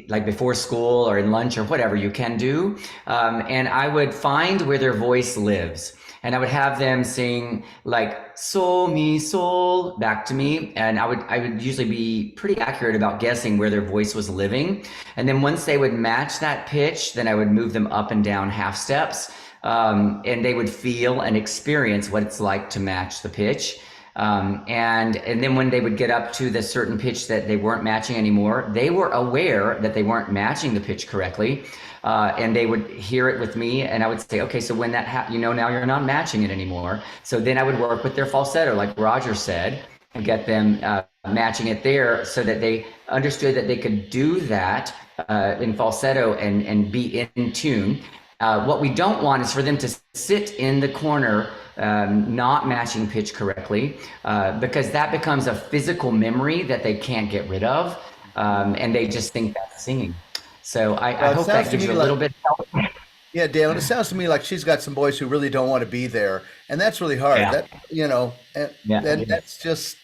like before school or in lunch or whatever you can do. And I would find where their voice lives. And I would have them sing like sol mi sol back to me, and I would usually be pretty accurate about guessing where their voice was living. And then once they would match that pitch, then I would move them up and down half steps, and they would feel and experience what it's like to match the pitch. And then when they would get up to the certain pitch that they weren't matching anymore, they were aware that they weren't matching the pitch correctly. And they would hear it with me, and I would say, okay, so when that now you're not matching it anymore. So then I would work with their falsetto, like Roger said, and get them matching it there, so that they understood that they could do that in falsetto and be in tune. What we don't want is for them to sit in the corner, not matching pitch correctly, because that becomes a physical memory that they can't get rid of, and they just think that's singing. So I Well, it hope sounds that to gives me you a like little bit of help. yeah, Dale. It sounds to me like she's got some boys who really don't want to be there, and that's really hard. Yeah, And yeah. that's just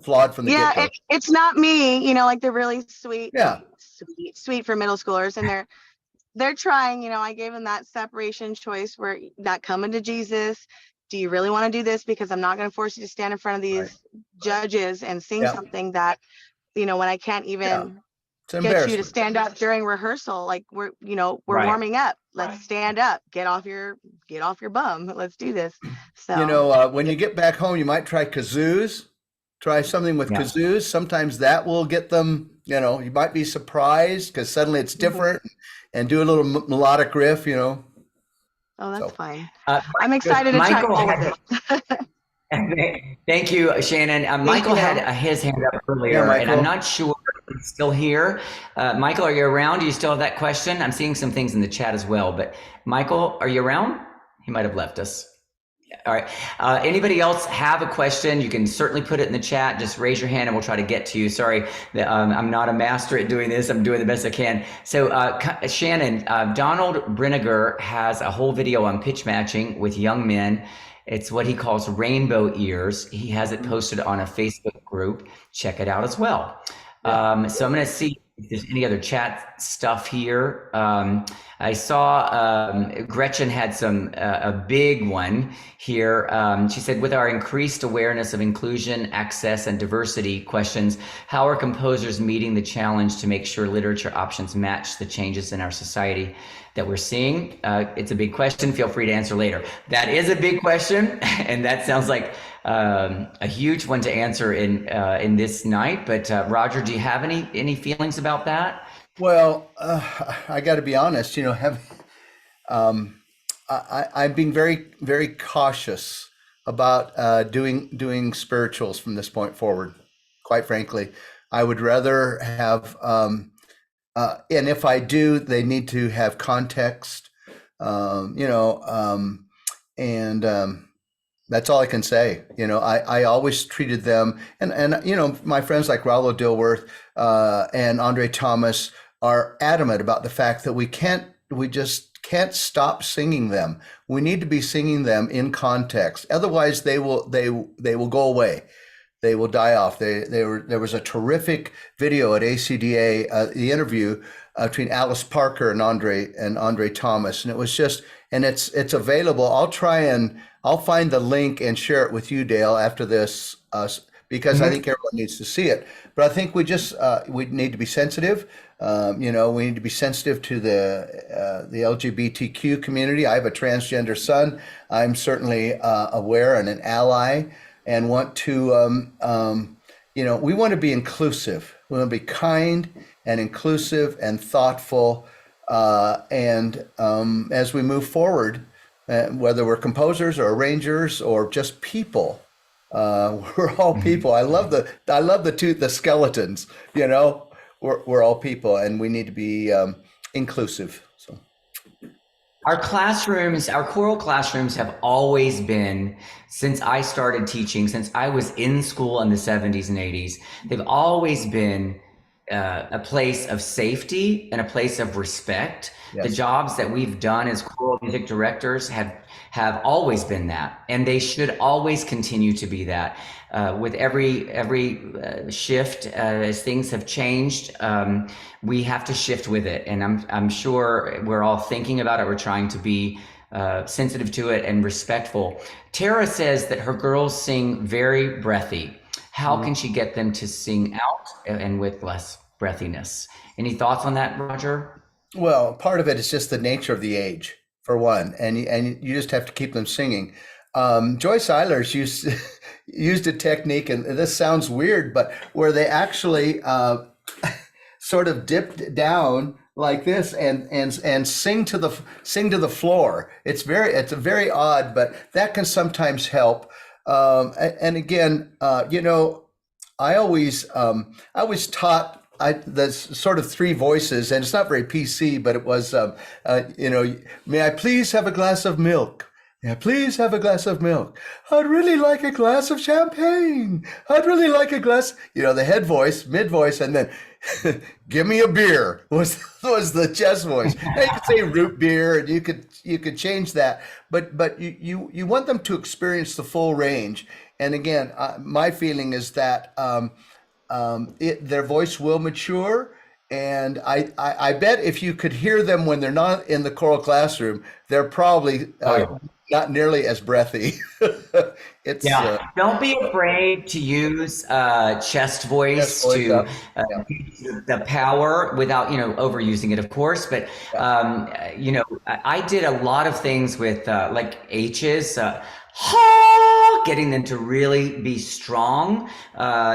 flawed from the Yeah, get go. it's not me, like they're really sweet, Yeah. sweet for middle schoolers, and they're trying. I gave them that separation choice where that coming to Jesus. Do you really want to do this? Because I'm not going to force you to stand in front of Right. these judges and sing Yeah. something that, when I can't Yeah. even It's an get you to embarrassment. stand up during rehearsal. Like we're Right. warming up. Let's stand up. Get off your bum. Let's do this. You So know, when you get back home, you might try kazoos. Try something with Yeah. kazoos. Sometimes that will get them. You might be surprised because suddenly it's different, and do a little melodic riff. oh, that's So fine. Uh, I'm excited to try Michael all of had, it. thank you, Shannon. Thank Michael had you. his hand up yeah, earlier, and I'm Michael. not sure if he's still here. Michael, are you around? Do you still have that question? I'm seeing some things in the chat as well, but Michael, are you around? He might have left us. All right. Anybody else have a question? You can certainly put it in the chat. Just raise your hand and we'll try to get to you. Sorry, I'm not a master at doing this. I'm doing the best I can. So Shannon, Donald Brinegar has a whole video on pitch matching with young men. It's what he calls rainbow ears. He has it posted on a Facebook group. Check it out as well. Yeah. So I'm going to see if there's any other chat stuff here. I saw Gretchen had a big one here. She said, with our increased awareness of inclusion, access, and diversity questions, how are composers meeting the challenge to make sure literature options match the changes in our society that we're seeing? It's a big question. Feel free to answer later. That is a big question, and that sounds like a huge one to answer in this night. But Roger, do you have any feelings about that? Well, I got to be honest. I'm being very, very cautious about doing spirituals from this point forward. Quite frankly, I would rather have and if I do, they need to have context, you know, and that's all I can say. You know, I always treated them, and you know, my friends like Rollo Dilworth and Andre Thomas are adamant about the fact that we just can't stop singing them. We need to be singing them in context. Otherwise, they will go away. They will die off. There was a terrific video at ACDA, the interview between Alice Parker and Andre Thomas, and it was just, and it's available. I'll find the link and share it with you, Dale, after this, because I think everyone needs to see it. But I think we need to be sensitive. You know, we need to be sensitive to the LGBTQ community. I have a transgender son. I'm certainly aware and an ally, and want to, you know, we want to be inclusive. We want to be kind and inclusive and thoughtful. And as we move forward, whether we're composers or arrangers or just people, we're all people. I love the skeletons. You know, we're all people, and we need to be inclusive. So. Our classrooms, our choral classrooms have always been, since I started teaching, since I was in school in the 70s and 80s, they've always been a place of safety and a place of respect. Yes. The jobs that we've done as choral music directors have always been that, and they should always continue to be that. With every shift, as things have changed, we have to shift with it, and I'm sure we're all thinking about it. We're trying to be sensitive to it and respectful. Tara says that her girls sing very breathy. How can she get them to sing out and with less breathiness? Any thoughts on that, Roger? Well, part of it is just the nature of the age, for one, and you just have to keep them singing. Joyce Eilers used a technique, and this sounds weird, but where they actually sort of dipped down like this and sing to the floor. It's very odd, but that can sometimes help. And again, you know, I always taught the sort of three voices, and it's not very PC, but it was, you know, may I please have a glass of milk? May I please have a glass of milk? I'd really like a glass of champagne. I'd really like a glass, you know, the head voice, mid voice, and then give me a beer was the chest voice. Now you could say root beer, and you could change that, but you want them to experience the full range. And again, my feeling is that their voice will mature. And I bet if you could hear them when they're not in the choral classroom, they're probably not nearly as breathy. It's don't be afraid to use chest voice to the power without, you know, overusing it, of course. But you know, I did a lot of things with like H's. Getting them to really be strong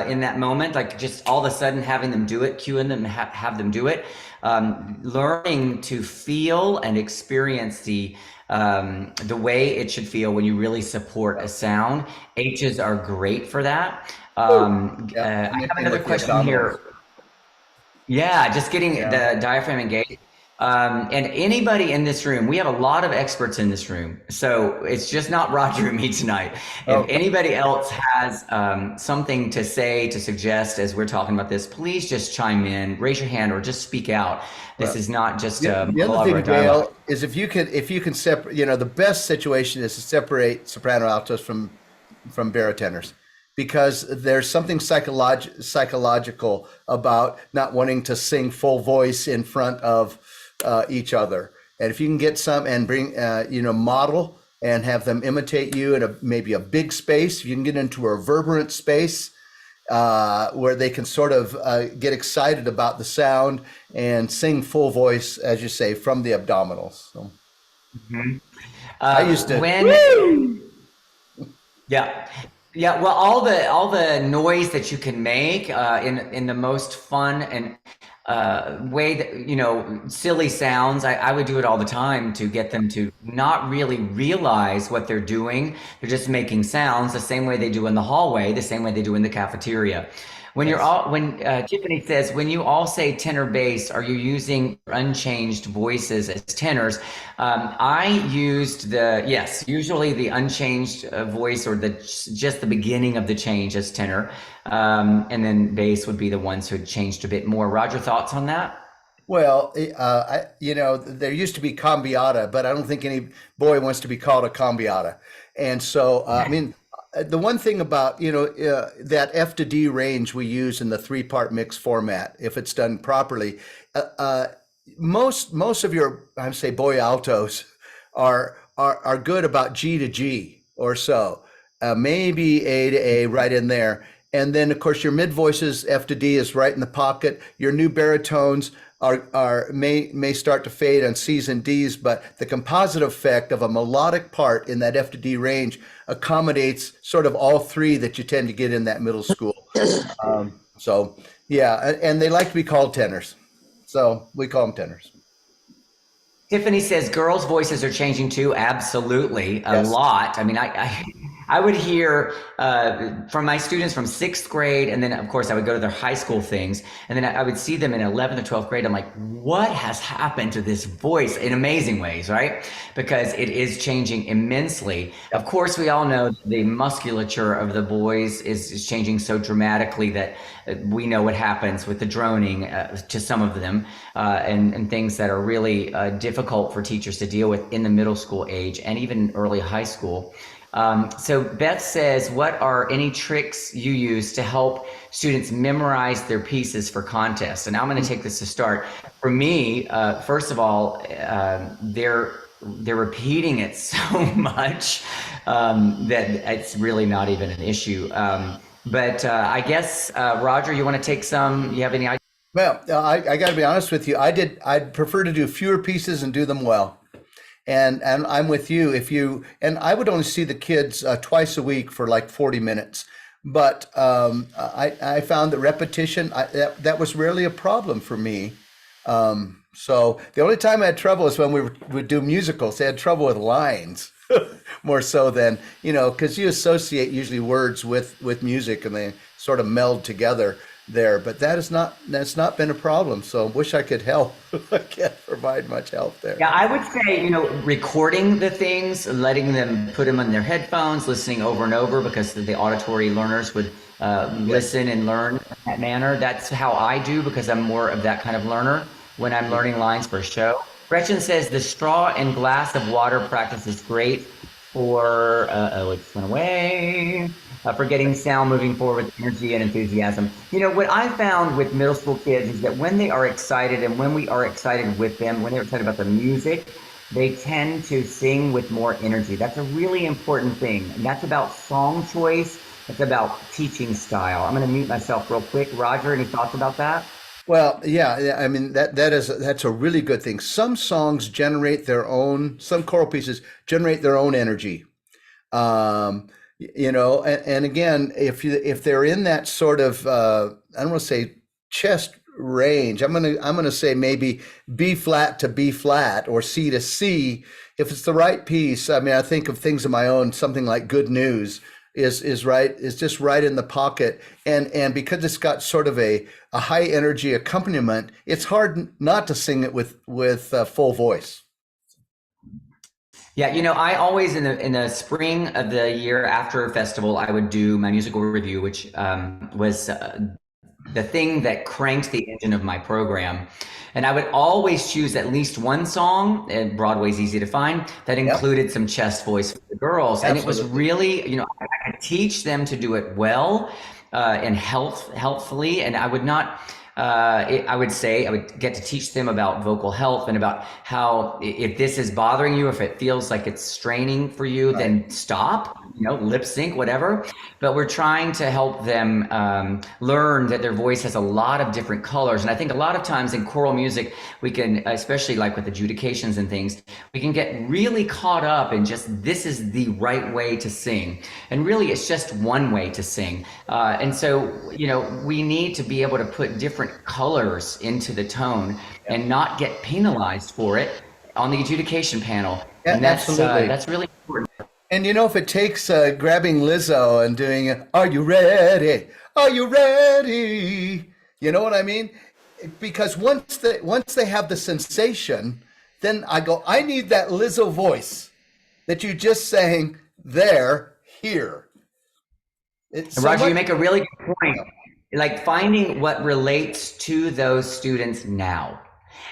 in that moment, like just all of a sudden having them do it, cueing them, have them do it, learning to feel and experience the way it should feel when you really support a sound. H's are great for that. I have another question here. Yeah, just getting the diaphragm engaged. And anybody in this room, we have a lot of experts in this room. So it's just not Roger and me tonight. If anybody else has something to say, to suggest as we're talking about this, please just chime in, raise your hand, or just speak out. This is not just a the other thing, Dale, is if you can separate, you know, the best situation is to separate soprano altos from barotenors, because there's something psychological about not wanting to sing full voice in front of each other. And if you can get some and bring, you know, model and have them imitate you in maybe a big space, if you can get into a reverberant space where they can sort of get excited about the sound and sing full voice, as you say, from the abdominals. So. I used to. Yeah, well, all the noise that you can make in the most fun and way that, you know, silly sounds, I would do it all the time to get them to not really realize what they're doing. They're just making sounds the same way they do in the hallway, the same way they do in the cafeteria. When you're Yes. all when Tiffany says when you all say tenor bass, are you using unchanged voices as tenors? I used the yes, usually the unchanged voice or the just the beginning of the change as tenor, and then bass would be the ones who had changed a bit more. Roger, thoughts on that? Well, there used to be cambiata, but I don't think any boy wants to be called a cambiata. And so, I mean, the one thing about, that F to D range we use in the three-part mix format, if it's done properly, uh, uh, most of your, I would say, boy altos are good about G to G or so, maybe A to A right in there. And then, of course, your mid voices, F to D, is right in the pocket. Your new baritones may start to fade on C's and D's, but the composite effect of a melodic part in that F to D range accommodates sort of all three that you tend to get in that middle school. So yeah, and they like to be called tenors, so we call them tenors. Tiffany says girls' voices are changing too. Absolutely, a Yes. lot. I mean, I would hear from my students from sixth grade, and then of course I would go to their high school things, and then I would see them in 11th or 12th grade. I'm like, what has happened to this voice in amazing ways, right? Because it is changing immensely. Of course, we all know the musculature of the boys is changing so dramatically that we know what happens with the droning to some of them, and things that are really difficult for teachers to deal with in the middle school age and even early high school. So Beth says, what are any tricks you use to help students memorize their pieces for contests? And I'm going to take this to start. For me, first of all, they're repeating it so much that it's really not even an issue. But I guess, Roger, you want to take some, you have any ideas? Well, I got to be honest with you. I'd prefer to do fewer pieces and do them well. And I'm with you. And I would only see the kids twice a week for like 40 minutes. But I found that repetition, that was rarely a problem for me. So the only time I had trouble is when we would do musicals. I had trouble with lines more so than, because you associate usually words with music and they sort of meld together there. But that's not been a problem. So wish I could help. I can't provide much help there. Yeah, I would say, recording the things, letting them put them on their headphones, listening over and over because the auditory learners would listen and learn in that manner. That's how I do because I'm more of that kind of learner when I'm learning lines for a show. Gretchen says the straw and glass of water practice is great for, it went away, for getting sound moving forward with energy and enthusiasm. What I found with middle school kids is that when they are excited and when we are excited with them, when they're excited about the music, they tend to sing with more energy. That's a really important thing. And that's about song choice. It's about teaching style. I'm going to mute myself real quick. Roger, any thoughts about that? Well, yeah, I mean that's a really good thing. Some songs some choral pieces generate their own energy. And again, if they're in that sort of I don't want to say chest range, I'm gonna say maybe B flat to B flat or C to C. If it's the right piece, I mean, I think of things of my own, something like Good News is just right in the pocket, and because it's got sort of a high energy accompaniment, it's hard not to sing it with full voice. Yeah, I always in the spring of the year after a festival, I would do my musical review, which was the thing that cranked the engine of my program. And I would always choose at least one song, and Broadway's easy to find, that included some chest voice for the girls. And it was Absolutely. really, I could teach them to do it well and healthfully. And I would not, I would say I would get to teach them about vocal health and about how if this is bothering you, if it feels like it's straining for you, Right. then stop, lip sync, whatever. But we're trying to help them learn that their voice has a lot of different colors. And I think a lot of times in choral music, we can, especially like with adjudications and things, we can get really caught up in just this is the right way to sing. And really, it's just one way to sing. And so, we need to be able to put different colors into the tone and not get penalized for it on the adjudication panel. Yeah, And that's absolutely. that's really important. And you know, if it takes grabbing Lizzo and doing, "Are you ready? Are you ready?" You know what I mean? Because once they have the sensation, then I go, I need that Lizzo voice that you just sang there, here. It's And so Roger, you much. make a really good point. Like finding what relates to those students now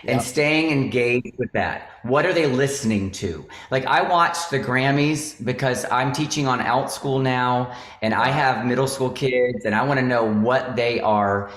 and Yeah, staying engaged with that. What are they listening to? Like I watched the Grammys because I'm teaching on Out School now and I have middle school kids and I want to know what they are,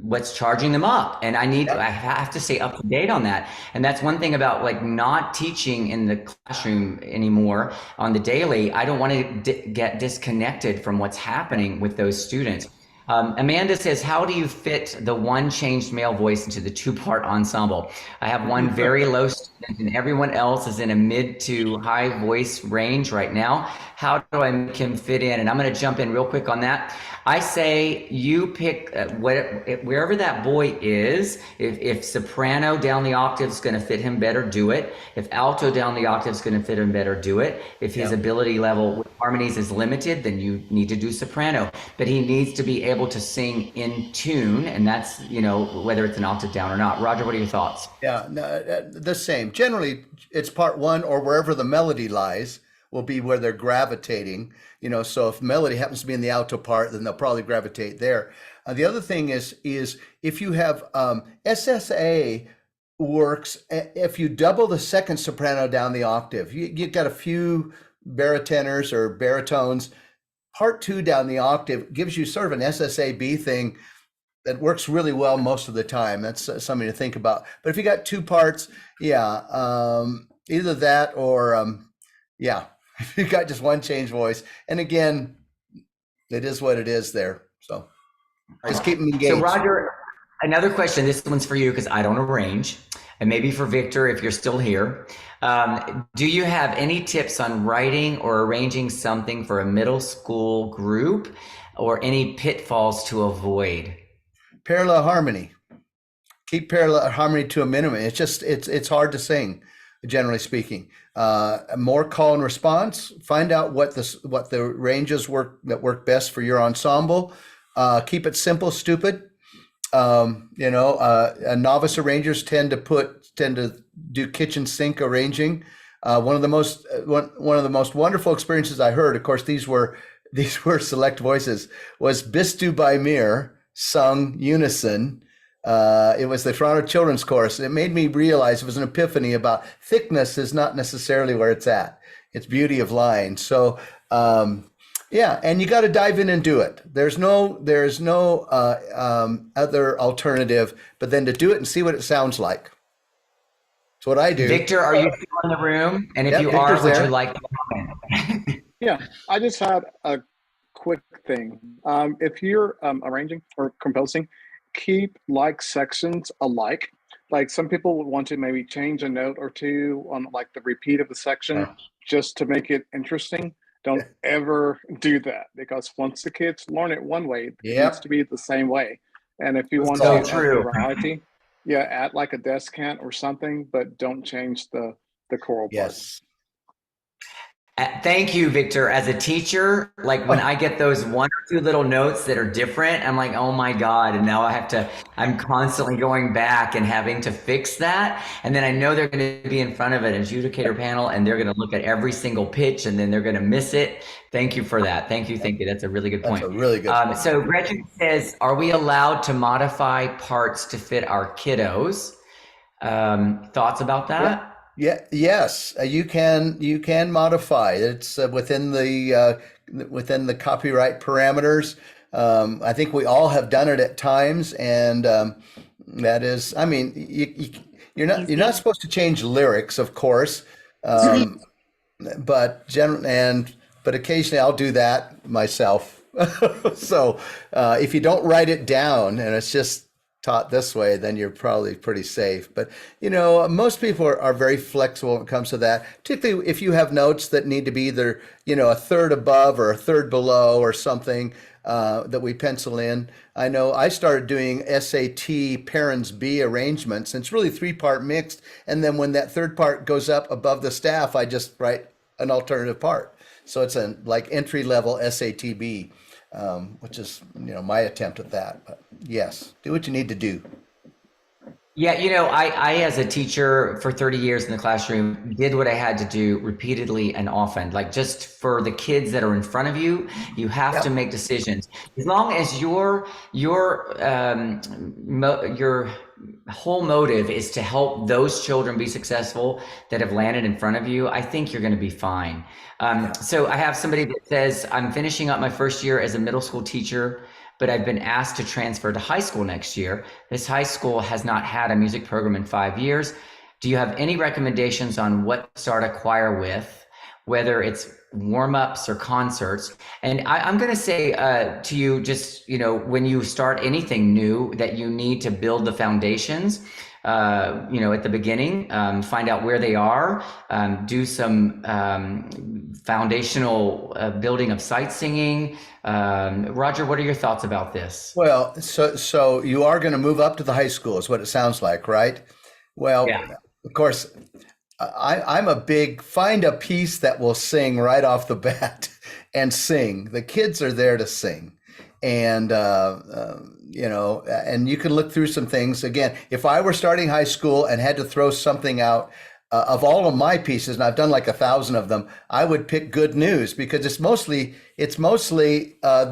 what's charging them up. And yeah, I have to stay up to date on that. And that's one thing about like not teaching in the classroom anymore on the daily. I don't want to get disconnected from what's happening with those students. Amanda says, how do you fit the one changed male voice into the two-part ensemble? I have one very low student and everyone else is in a mid to high voice range right now. How do I make him fit in? And I'm going to jump in real quick on that. I say you pick wherever that boy is. If soprano down the octave is going to fit him better, do it. If alto down the octave is going to fit him better, do it. If his yeah. ability level with harmonies is limited, then you need to do soprano. But he needs to be able to sing in tune, and that's, you know, whether it's an octave down or not. Roger, what are your thoughts? Yeah, no, the same. Generally, it's part one or wherever the melody lies will be where they're gravitating. You know, so if melody happens to be in the alto part, then they'll probably gravitate there. The other thing is if you have SSA works if you double the second soprano down the octave. You got a few baritenors or baritones. Part two down the octave gives you sort of an SSAB thing that works really well most of the time. That's something to think about. But if you got two parts, yeah, either that or yeah, if you got just one change voice. And again, it is what it is there. So just keep them So engaged. Roger, another question. This one's for you because I don't arrange, and maybe for Victor if you're still here. Do you have any tips on writing or arranging something for a middle school group, or any pitfalls to avoid? Parallel harmony. Keep parallel harmony to a minimum. It's hard to sing, generally speaking. More call and response. Find out what the ranges work best for your ensemble. Keep it simple, stupid. Novice arrangers tend to do kitchen sink arranging. One of the most wonderful experiences I heard, of course, these were select voices, was Bistu by Mir sung unison. It was the Toronto Children's Chorus. It made me realize, it was an epiphany about thickness is not necessarily where it's at. It's beauty of line. So yeah, and you got to dive in and do it. There's no other alternative but then to do it and see what it sounds like. That's what I do. Victor, are you still in the room? And if Yep, you Victor's are, would there. you like to comment? Yeah, I just had a quick thing. If you're arranging or composing, keep like sections alike. Like some people would want to maybe change a note or two on like the repeat of the section just to make it interesting. Don't ever do that, because once the kids learn it one way, it needs to be the same way. And if you want to add variety, yeah, add like a descant or something, but don't change the choral part. Yes. Thank you, Victor. As a teacher, like when I get those one or two little notes that are different, I'm like, oh my God. And now I'm constantly going back and having to fix that. And then I know they're going to be in front of an adjudicator panel and they're going to look at every single pitch and then they're going to miss it. Thank you for that. Thank you. That's a really good point. That's a really good point. So Gretchen says, are we allowed to modify parts to fit our kiddos? Thoughts about that? Yeah. Yes, you can modify. It's within the copyright parameters. I think we all have done it at times, and that is, I mean, you're not supposed to change lyrics, of course, but occasionally I'll do that myself. So if you don't write it down and it's just taught this way, then you're probably pretty safe. But most people are very flexible when it comes to that, particularly if you have notes that need to be either a third above or a third below or something that we pencil in. I know I started doing SAT Parents B arrangements, and it's really 3-part mixed, and then when that third part goes up above the staff, I just write an alternative part. So it's a like entry level SATB, which is my attempt at that. But yes, do what you need to do. Yeah, I as a teacher for 30 years in the classroom did what I had to do repeatedly and often. Like just for the kids that are in front of you, you have to Yep. make decisions. As long as your whole motive is to help those children be successful that have landed in front of you, I think you're going to be fine. So I have somebody that says, I'm finishing up my first year as a middle school teacher, but I've been asked to transfer to high school next year. This high school has not had a music program in 5 years. Do you have any recommendations on what to start a choir with, whether it's warm-ups or concerts? And I'm going to say to you, just, when you start anything new, that you need to build the foundations. At the beginning, find out where they are, do some foundational building of sight singing. Roger, what are your thoughts about this? Well, so you are going to move up to the high school, is what it sounds like, right? Well, Yeah. of course, I'm a big find a piece that will sing right off the bat and sing. The kids are there to sing. And, and you can look through some things. Again, if I were starting high school and had to throw something out of all of my pieces, and I've done like 1,000 of them, I would pick Good News because it's mostly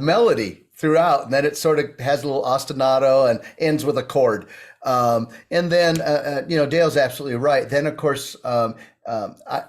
melody throughout, and then it sort of has a little ostinato and ends with a chord. And then, Dale's absolutely right. Then, of course,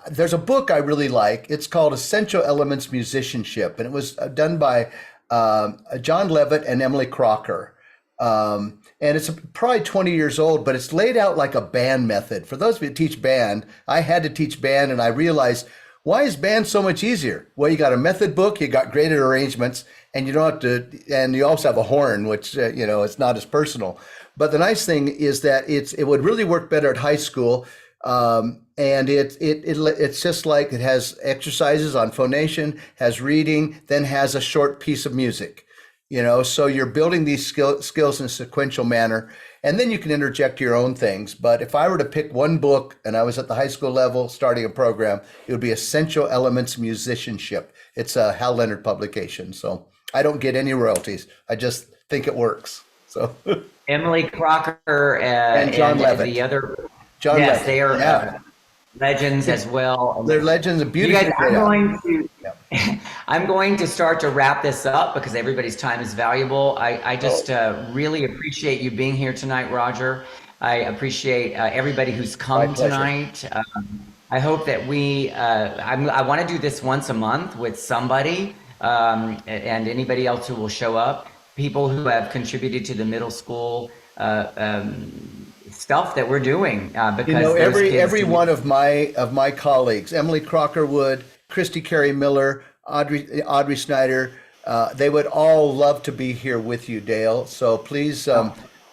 there's a book I really like. It's called Essential Elements Musicianship, and it was done by John Levitt and Emily Crocker. And it's probably 20 years old, but it's laid out like a band method. For those of you who teach band, I had to teach band, and I realized, why is band so much easier? Well, you got a method book, you got graded arrangements, and you don't have to, and you also have a horn, which, it's not as personal. But the nice thing is that it would really work better at high school. And it's just like it has exercises on phonation, has reading, then has a short piece of music. So you're building these skills in a sequential manner, and then you can interject your own things. But if I were to pick one book and I was at the high school level starting a program, it would be Essential Elements Musicianship. It's a Hal Leonard publication. So I don't get any royalties. I just think it works. So Emily Crocker and John Levitt. the other, John yes, Levitt. they are Yeah. legends as well. They're legends of beauty. You guys, I'm going to start to wrap this up because everybody's time is valuable. I just really appreciate you being here tonight, Roger. I appreciate everybody who's come tonight. I hope that I want to do this once a month with somebody and anybody else who will show up. People who have contributed to the middle school stuff that we're doing because every one of my colleagues, Emily Crocker Wood, Christy Carey Miller, Audrey Snyder, they would all love to be here with you, Dale. So please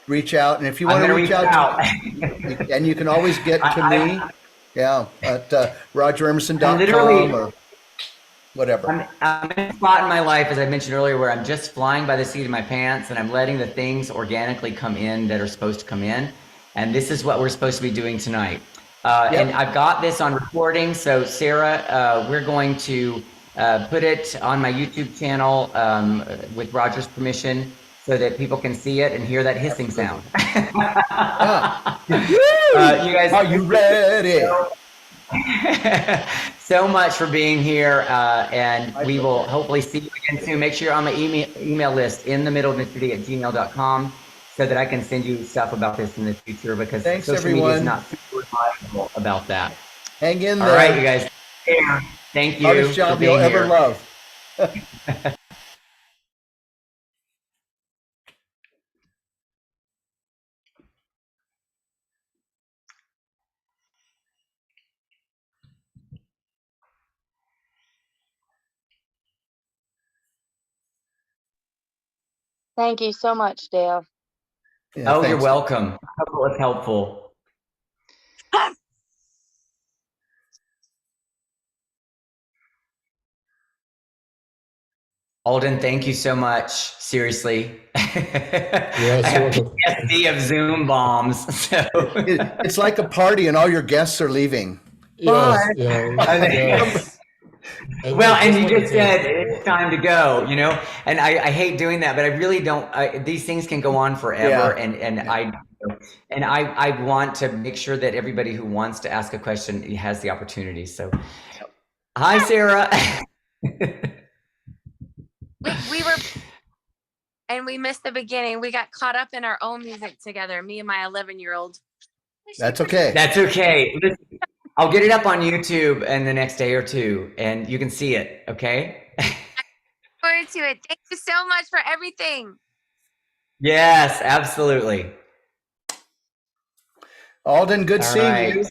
reach out, and if you want to reach out. And you can always get to me, at rogeremerson.com or whatever. I'm in a spot in my life, as I mentioned earlier, where I'm just flying by the seat of my pants and I'm letting the things organically come in that are supposed to come in. And this is what we're supposed to be doing tonight. And I've got this on recording. So Sarah, we're going to put it on my YouTube channel with Roger's permission so that people can see it and hear that hissing sound. You guys, are you ready? So much for being here, and we will hopefully see you again soon. Make sure you're on my email list in the middle of @gmail.com so that I can send you stuff about this in the future because social media is not super reliable about that. Hang in there. All right, you guys. Thank you. Hardest job you'll ever love. Thank you so much, Dale. Yeah, you're welcome. I hope it was helpful. Alden, thank you so much. Seriously. Yes, I have welcome. PTSD of Zoom bombs. So. It's like a party and all your guests are leaving. Yes, Bye. yes. Well, and you like just to say said it's time to go, you know, and I hate doing that, but I really don't. These things can go on forever, Yeah. and I want to make sure that everybody who wants to ask a question has the opportunity. So, hi, Sarah. We were, and we missed the beginning. We got caught up in our own music together, me and my 11-year-old. That's okay. That's okay. Listen, I'll get it up on YouTube in the next day or two, and you can see it. Okay. Forward to it. Thank you so much for everything. Yes, absolutely. Alden, good All seeing right. you.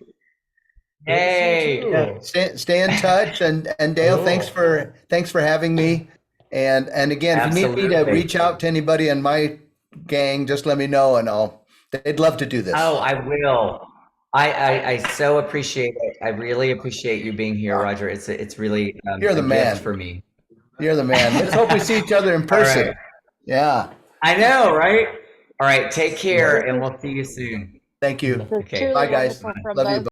Hey. Yeah, stay in touch, and Dale, thanks for having me. And again, if you need me to Absolutely. reach out to anybody in my gang, just let me know, and they'd love to do this. Oh, I will. I so appreciate it. I really appreciate you being here, Roger. It's really You're the a man. gift for me. You're the man. Let's hope we see each other in person. right. Yeah. I know, right? All right. Take care, and we'll see you soon. Thank you. Okay. Bye, guys. Wonderful from Love you. both